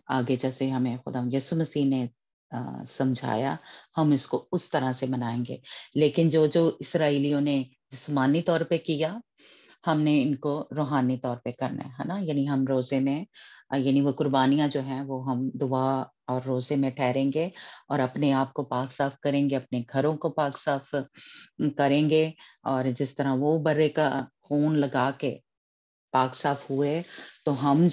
آگے جیسے ہمیں خداوند یسوع مسیح نے سمجھایا، ہم اس کو اس طرح سے منائیں گے. لیکن جو اسرائیلیوں نے جسمانی طور پہ کیا، ہم نے ان کو روحانی طور پہ کرنا ہے نا. یعنی ہم روزے میں یعنی وہ قربانیاں جو ہیں وہ ہم دعا اور روزے میں ٹھہریں گے، اور اپنے آپ کو پاک صاف کریں گے، اپنے گھروں کو پاک صاف کریں گے. اور جس طرح وہ برے کا خون لگا کے پاک صاف ہوئے، تو ہم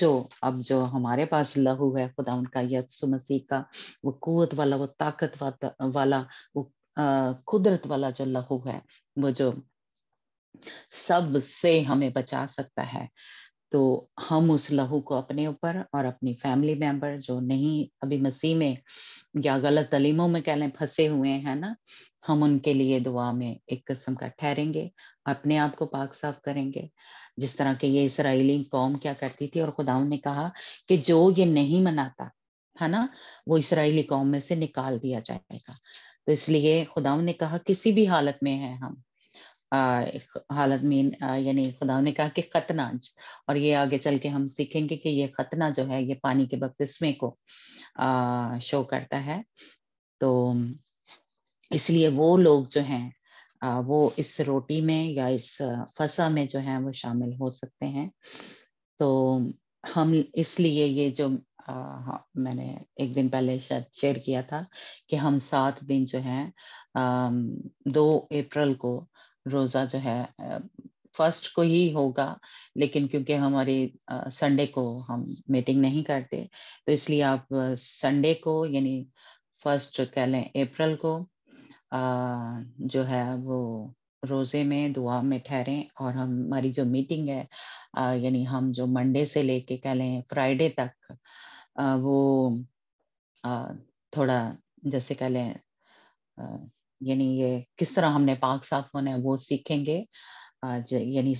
اب جو ہمارے پاس لہو ہے خدا ان کا یسوع مسیح کا، وہ قوت والا، وہ طاقت والا، وہ قدرت والا جو لہو ہے، وہ جو سب سے ہمیں بچا سکتا ہے. تو ہم اس لہو کو اپنے اوپر اور اپنی فیملی ممبر جو نہیں ابھی مسیح میں یا غلط تعلیموں میں کہہ لیں پھنسے ہوئے ہیں نا، ہم ان کے لیے دعا میں ایک قسم کا ٹھہریں گے، اپنے آپ کو پاک صاف کریں گے، جس طرح کہ یہ اسرائیلی قوم کیا کرتی تھی. اور خداوند نے کہا کہ جو یہ نہیں مناتا ہے نا، وہ اسرائیلی قوم میں سے نکال دیا جائے گا. تو اس لیے خداوند نے کہا کسی بھی حالت میں ہے ہم، حالت میں یعنی خدا نے کہا کہ ختنہ، اور یہ آگے چل کے ہم سیکھیں گے کہ یہ ختنہ جو ہے یہ پانی کے بپتسمے کو شو کرتا ہے. تو اس لیے وہ لوگ جو ہیں وہ اس روٹی میں یا اس فسح میں جو ہے وہ شامل ہو سکتے ہیں. تو ہم اس لیے یہ جو میں نے ایک دن پہلے شاید شیئر کیا تھا کہ ہم 7 دن جو ہے 2 اپریل کو روزہ جو ہے 1 کو ہی ہوگا، لیکن کیونکہ ہماری سنڈے کو ہم میٹنگ نہیں کرتے تو اس لیے آپ سنڈے کو یعنی 1 کہہ لیں اپریل کو جو ہے وہ روزے میں دعا میں ٹھہریں، اور ہماری جو میٹنگ ہے یعنی ہم جو منڈے سے لے کے کہہ لیں فرائیڈے تک وہ تھوڑا جیسے کہہ لیں یعنی یہ کس طرح ہم نے پاک صاف ہونا ہے وہ سیکھیں گے. یعنی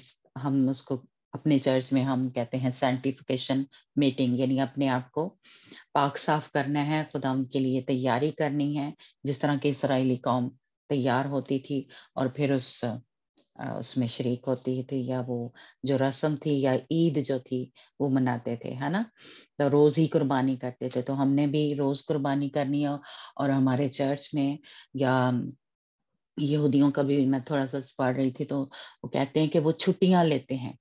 ہم اس کو اپنے چرچ میں ہم کہتے ہیں سینٹیفیکیشن میٹنگ، یعنی اپنے آپ کو پاک صاف کرنا ہے، خدا ان کے لیے تیاری کرنی ہے جس طرح کہ اسرائیلی قوم تیار ہوتی تھی اور پھر اس میں شریک ہوتی تھی، یا وہ جو رسم تھی یا عید جو تھی وہ مناتے تھے، ہے نا. تو روز ہی قربانی کرتے تھے، تو ہم نے بھی روز قربانی کرنی ہے. اور ہمارے چرچ میں یا یہودیوں کا بھی میں تھوڑا سا پڑھ رہی تھی تو وہ کہتے ہیں کہ وہ چھٹیاں لیتے ہیں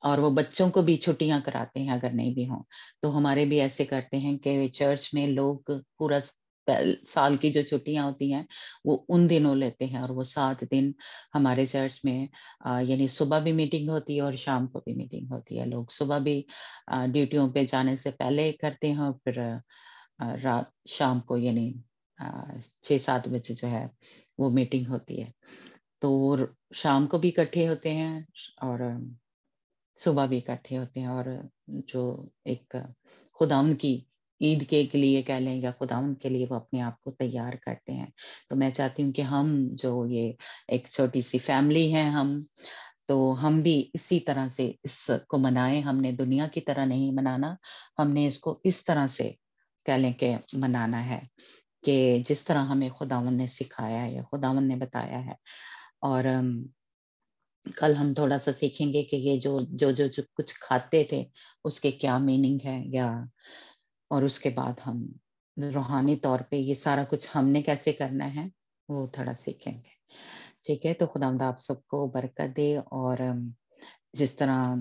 اور وہ بچوں کو بھی چھٹیاں کراتے ہیں اگر نہیں بھی ہوں. تو ہمارے بھی ایسے کرتے ہیں کہ چرچ میں لوگ پورا سال کی جو چھٹیاں ہوتی ہیں وہ ان دنوں لیتے ہیں، اور وہ 7 دن ہمارے چرچ میں یعنی صبح بھی میٹنگ ہوتی ہے اور شام کو بھی میٹنگ ہوتی ہے. لوگ صبح بھی ڈیوٹیوں پہ جانے سے پہلے کرتے ہیں اور پھر رات شام کو یعنی 6-7 بجے جو ہے وہ میٹنگ ہوتی ہے. تو شام کو بھی اکٹھے ہوتے ہیں اور صبح بھی اکٹھے ہوتے ہیں، اور جو ایک خداوند کی عید کے لیے کہہ لیں یا خداوند کے لیے وہ اپنے آپ کو تیار کرتے ہیں. تو میں چاہتی ہوں کہ ہم جو یہ ایک چھوٹی سی فیملی ہے تو ہم بھی اسی طرح سے اس کو منائیں. ہم نے دنیا کی طرح نہیں منانا، ہم نے اس کو اس طرح سے کہہ لیں کہ منانا ہے کہ جس طرح ہمیں خداوند نے سکھایا ہے یا خداوند نے بتایا ہے. اور کل ہم تھوڑا سا سیکھیں گے کہ یہ جو کچھ کھاتے تھے اس کے کیا میننگ ہے، یا اور اس کے بعد ہم روحانی طور پہ یہ سارا کچھ ہم نے کیسے کرنا ہے وہ تھوڑا سیکھیں گے. ٹھیک ہے، تو خداوند آپ سب کو برکت دے. اور جس طرح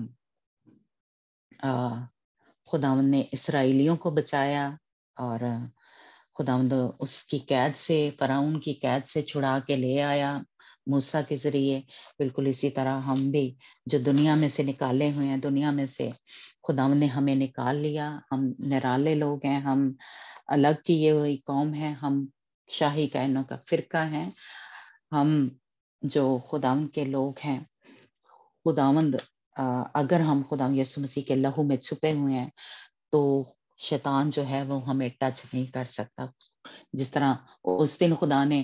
خداوند نے اسرائیلیوں کو بچایا اور خداوند اس کی قید سے فرعون کی قید سے چھڑا کے لے آیا موسیٰ کے ذریعے، بالکل اسی طرح ہم بھی جو دنیا میں سے نکالے ہوئے ہیں، دنیا میں سے خداوند نے ہمیں نکال لیا. ہم نرالے لوگ ہیں، ہم الگ کیے ہوئی قوم ہیں، ہم شاہی کائنوں کا فرقہ ہیں. ہم جو خداوند کے لوگ ہیں، خداوند اگر ہم خداوند یسوع مسیح کے لہو میں چھپے ہوئے ہیں تو شیطان جو ہے وہ ہمیں ٹچ نہیں کر سکتا. جس طرح اس دن خدا نے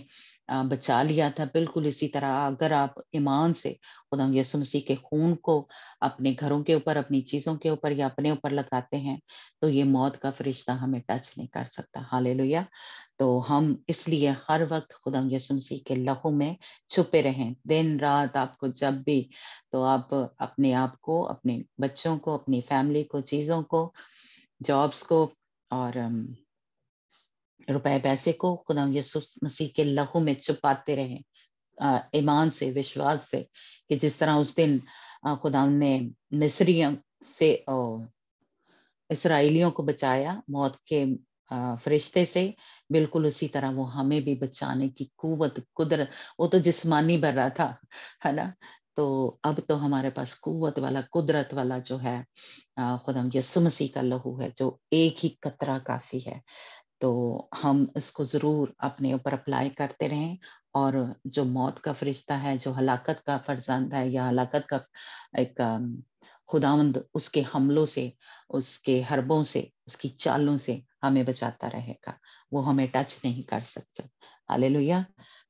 بچا لیا تھا، بالکل اسی طرح اگر آپ ایمان سے خدا یسوع مسیح کے خون کو اپنے گھروں کے اوپر، اپنی چیزوں کے اوپر یا اپنے اوپر لگاتے ہیں تو یہ موت کا فرشتہ ہمیں ٹچ نہیں کر سکتا. ہاللیلویا. تو ہم اس لیے ہر وقت خدا یسوع مسیح کے لہو میں چھپے رہیں، دن رات. آپ کو جب بھی تو آپ اپنے آپ کو، اپنے بچوں کو، اپنی فیملی کو، چیزوں کو، جابس کو اور روپے پیسے کو خدا یسوع مسیح کے لہو میں چھپاتے رہیں ایمان سے، وشواس سے، کہ جس طرح اس دن خدا نے مصریوں سے اسرائیلیوں کو بچایا موت کے فرشتے سے، بالکل اسی طرح وہ ہمیں بھی بچانے کی قوت، قدرت، وہ تو جسمانی بر رہا تھا، ہے نا. تو اب تو ہمارے پاس قوت والا، قدرت والا جو ہے خدا یسوع مسیح کا لہو ہے، جو ایک ہی قطرہ کافی ہے. تو ہم اس کو ضرور اپنے اوپر اپلائی کرتے رہیں، اور جو موت کا فرشتہ ہے، جو ہلاکت کا فرزند ہے یا ہلاکت کا ایک خداوند اس کے حملوں سے، اس کے حربوں سے، اس کی چالوں سے ہمیں بچاتا رہے گا، وہ ہمیں ٹچ نہیں کر سکتے. ہاللیلویا.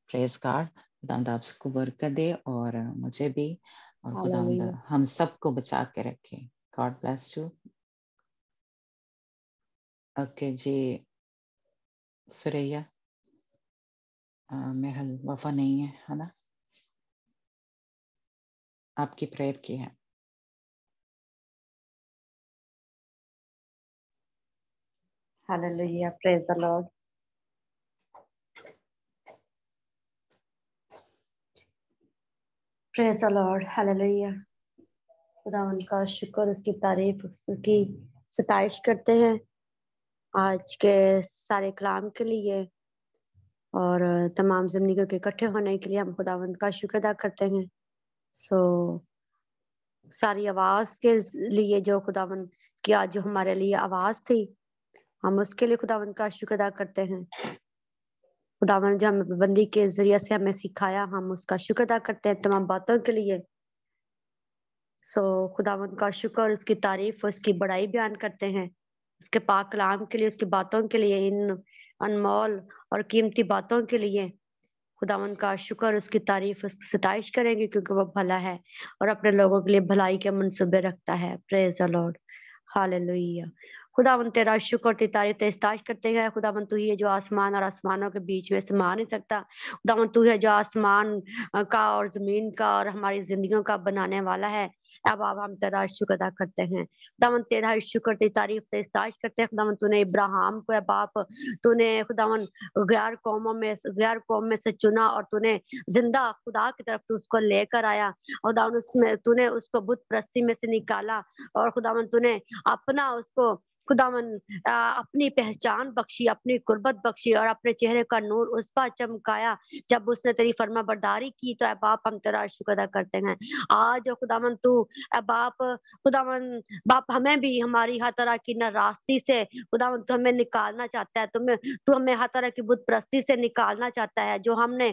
پریز گاڈ. خداوند آپ کو برکت دے اور مجھے بھی، اور خداوند Hallelujah. ہم سب کو بچا کے رکھے. God bless you. اوکے جی سریا، میرا وفا نہیں ہے نا. آپ کی پریئر کی ہے. Hallelujah. Praise the Lord. Praise the Lord. Hallelujah. خداوند کا شکر، اس کی تعریف، اس کی ستائش کرتے ہیں آج کے سارے کلام کے لیے اور تمام زندگیوں کے اکٹھے ہونے کے لیے ہم خداوند کا شکر ادا کرتے ہیں. ساری آواز کے لیے جو خداوند کی آج جو ہمارے لیے آواز تھی، ہم اس کے لیے خداوند کا شکر ادا کرتے ہیں. خداوند جو ہمیں بندی کے ذریعے سے ہمیں سکھایا، ہم اس کا شکر ادا کرتے ہیں تمام باتوں کے لیے. خداوند کا شکر، اس کی تعریف، اس کی بڑائی بیان کرتے ہیں، اس کے پاک کلام کے لیے، اس کی باتوں کے لیے، ان انمول اور قیمتی باتوں کے لیے خداوند کا شکر، اس کی تعریف، اس کی ستائش کریں گے کیونکہ وہ بھلا ہے اور اپنے لوگوں کے لیے بھلائی کے منصوبے رکھتا ہے. پریز دی لارڈ. ہاللیلویہ. خداوند تیرا شکر، تیری تعریف، تیری ستائش کرتے ہیں. خداوند تو ہی ہے جو آسمان اور آسمانوں کے بیچ میں سما نہیں سکتا. خداوند تو ہے جو آسمان کا اور زمین کا اور ہماری زندگیوں کا بنانے والا ہے. اب ہم تیرا شکر ادا کرتے ہیں. خداوند تیرا شکر، تیری تعریف، تیری ستائش کرتے ہیں. خداوند تو نے ابراہیم کو باپ، تو نے خداوند غیر قوم میں سے چنا اور تو نے زندہ خدا کی طرف تو اس کو لے کر آیا. خداوند اس میں تو نے اس کو بت پرستی میں سے نکالا اور خداوند تو نے اپنا اس کو خداوند اپنی پہچان بخشی، اپنی قربت بخشی اور اپنے چہرے کا نور اس پر چمکایا جب اس نے تیری فرما برداری کی. تو اے باپ ہم تیرا شکر ادا کرتے ہیں. آج خداوند تو اے باپ، خداوند باپ ہمیں بھی ہماری ہر طرح کی ناراستی سے خداوند تو ہمیں نکالنا چاہتا ہے. تو ہمیں ہر طرح کی بت پرستی سے نکالنا چاہتا ہے جو ہم نے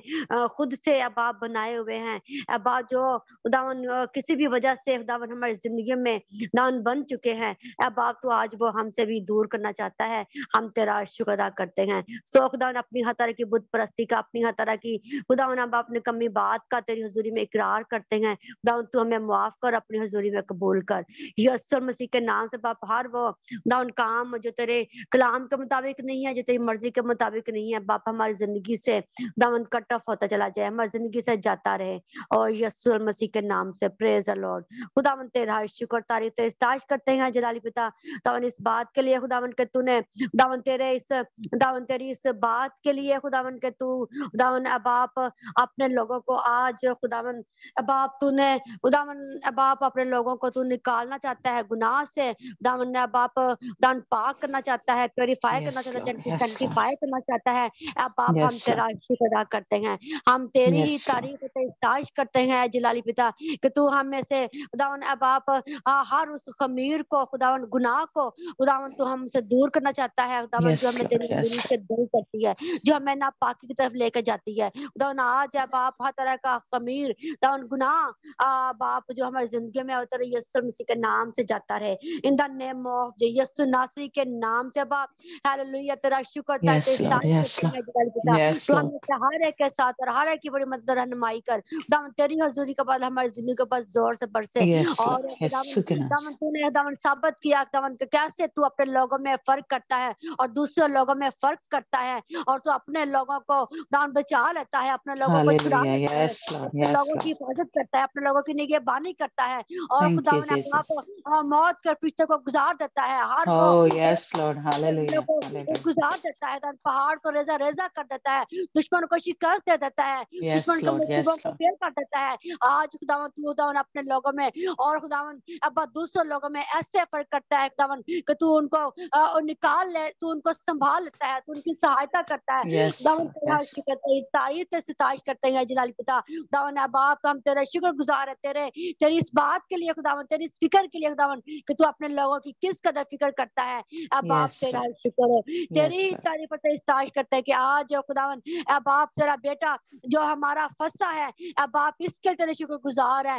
خود سے اے باپ بنائے ہوئے ہیں. اے باپ جو خداوند کسی بھی وجہ سے خداوند ہماری زندگی میں خداوند بن چکے ہیں، اے باپ تو آج وہ ہم سے بھی دور کرنا چاہتا ہے. ہم تیرا شکر ادا کرتے ہیں. خداوند اپنی ہر طرح کی بت پرستی کا، اپنی ہر طرح کی خداوند ہم اپنے کمی بات کا تیری حضوری میں اقرار کرتے ہیں. خداوند تو ہمیں معاف کر، اپنی حضوری میں قبول کر. یسوع مسیح کے نام سے باپ ہر وہ خداوند کام جو تیرے کلام کے مطابق نہیں ہے، جو تیری مرضی کے مطابق نہیں ہے، باپ ہماری زندگی سے خداوند کٹ آف ہوتا چلا جائے، ہماری زندگی سے جاتا رہے اور یسوع مسیح کے نام سے. پریز دی لارڈ. خداوند تیرا شکر، تعریف، ستائش کرتے ہیں جلالی پتا خداوند اس بات کے لیے خداوند کہ تو نے خداوند تیری اس بات کے لیے خداوند کہ تو خداوند باپ اپنے لوگوں کو آج خداوند باپ تو نے خداوند باپ اپنے لوگوں کو تو نکالنا چاہتا ہے گناہ سے. خداوند باپ خداوند پاک کرنا چاہتا ہے، پیوریفائی کرنا Yes, چاہتا Lord. ہے، Yes, Lord. سینکٹیفائی کرنا چاہتا ہے. اب باپ ہم Yes, تیرا Lord. شکر ادا کرتے ہیں. ہم تیری ہی Yes, Lord. تعریف و ستائش کرتے ہیں جلالی پتا کہ تو ہم میں سے خداوند باپ ہر اس خمیر کو خداوند گناہ کو خداوند تو ہم سے دور کرنا چاہتا ہے. خداوند جو Yes, ہمیں Lord. تیری Yes, حضوری سے Lord. دور کرتی ہے، جو ہمیں ناپاکی کی طرف لے کے جاتی ہے. خداوند آج ہے باپ ہر طرح کا خمیر خداوند گناہ باپ جو ہماری زندگی میں ہوتا رہے یسوع مسیح کے نام سے جاتا رہے. ان دا نیم آف یسوع ناصری کے نام سے باپ. ہاللیلویہ. تیرا شکر Yes, تیری Lord. ستائش Yes, کرتے Lord. ہیں جلال پتا. Yes, تو Lord. ہم سے ہر ایک کے ساتھ اور ہر ایک کی بڑی مدد رہنمائی کر. خداوند تیری حضوری کے بعد ہماری زندگی کے پاس زور سے برسے. Yes, اور Lord. Yes, خداوند تو نے خداوند ثابت کیا خداوند کہ کیسے تو اپنے لوگوں میں فرق کرتا ہے اور دوسرے لوگوں میں فرق کرتا ہے، اور تو اپنے لوگوں کو خداوند بچا لیتا ہے، اپنے لوگوں کو چھڑا Hallelujah. لیتا ہے، Yes, Lord. اپنے Yes, لوگوں کی Lord. حفاظت کرتا ہے، اپنے لوگوں کی نگہبانی کرتا ہے. اور Thank you, خداوند Jesus. آپ موت کے فرشتے کو گزار دیتا ہے. ہر وہ Oh, yes, Lord. Hallelujah. کو Hallelujah. گزار دیتا ہے، پہاڑ کو ریزہ ریزہ کر دیتا ہے، دشمن کو شکست دے دیتا ہے، Yes, دشمن کے Lord. منصوبوں Yes, کو Lord. فیل کر دیتا ہے. آج خداوند اپنے لوگوں میں اور خداوند ابا دوسرے لوگوں میں ایسے فرق کرتا ہے خداوند کہ تو ان کو نکال لے، تو ان کو سنبھال لیتا ہے، تو ان کی سہایتا کرتا ہے. Yes, خداوند Lord. تیرا Yes, Lord. شکر، تیری تعریف تے ستائش کرتے ہیں جلالی پتا. خداوند باپ ہم تیرے شکر گزار ہے تیری اس بات کے لیے خداوند، تیری اس فکر کے لیے خداوند کہ تو اپنے لوگوں کی کس قدر فکر کرتا ہے. اب باپ Yes, تیرا Lord. شکر ہے، تیری Yes, ہی Lord. تعریف اور ستائش کرتے ہیں کہ آج خداوند اے باپ تیرا بیٹا جو ہمارا فصا ہے، اے باپ اس کے تیرے شکر گزار ہے.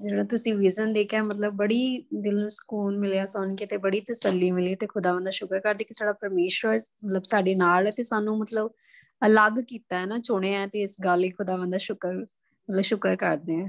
ਜਿਹੜਾ ਤੁਸੀਂ ਵਿਜ਼ਨ ਦੇਖਿਆ ਮਤਲਬ ਬੜੀ ਦਿਲ ਨੂੰ ਸਕੂਨ ਮਿਲਿਆ ਸੁਣ ਕੇ ਤੇ ਬੜੀ ਤਸੱਲੀ ਮਿਲੀ ਤੇ ਖੁਦਾਵੰਦ ਦਾ ਸ਼ੁਕਰ ਕਰਦੀ ਕਿ ਸਾਡਾ ਪਰਮੇਸ਼ਵਰ ਮਤਲਬ ਸਾਡੇ ਨਾਲ ਹੈ ਤੇ ਸਾਨੂੰ ਮਤਲਬ ਅਲੱਗ ਕੀਤਾ ਹੈ ਨਾ, ਚੁਣਿਆ ਹੈ ਤੇ ਇਸ ਗੱਲ ਲਈ ਖੁਦਾਵੰਦ ਦਾ ਸ਼ੁਕਰ ਕਰਦੇ ਹਾਂ।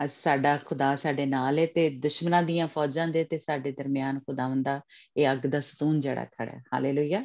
ਅੱਜ ਸਾਡਾ ਖੁਦਾ ਸਾਡੇ ਨਾਲ ਹੈ ਤੇ ਦੁਸ਼ਮਣਾਂ ਦੀਆਂ ਫੌਜਾਂ ਦੇ ਤੇ ਸਾਡੇ ਦਰਮਿਆਨ ਖੁਦਾਵੰਦ ਦਾ ਇਹ ਅੱਗ ਦਾ ਸਤੂਨ ਜਿਹੜਾ ਖੜਾ ਹੈ। Hallelujah,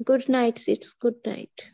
Good night, sis. Good night.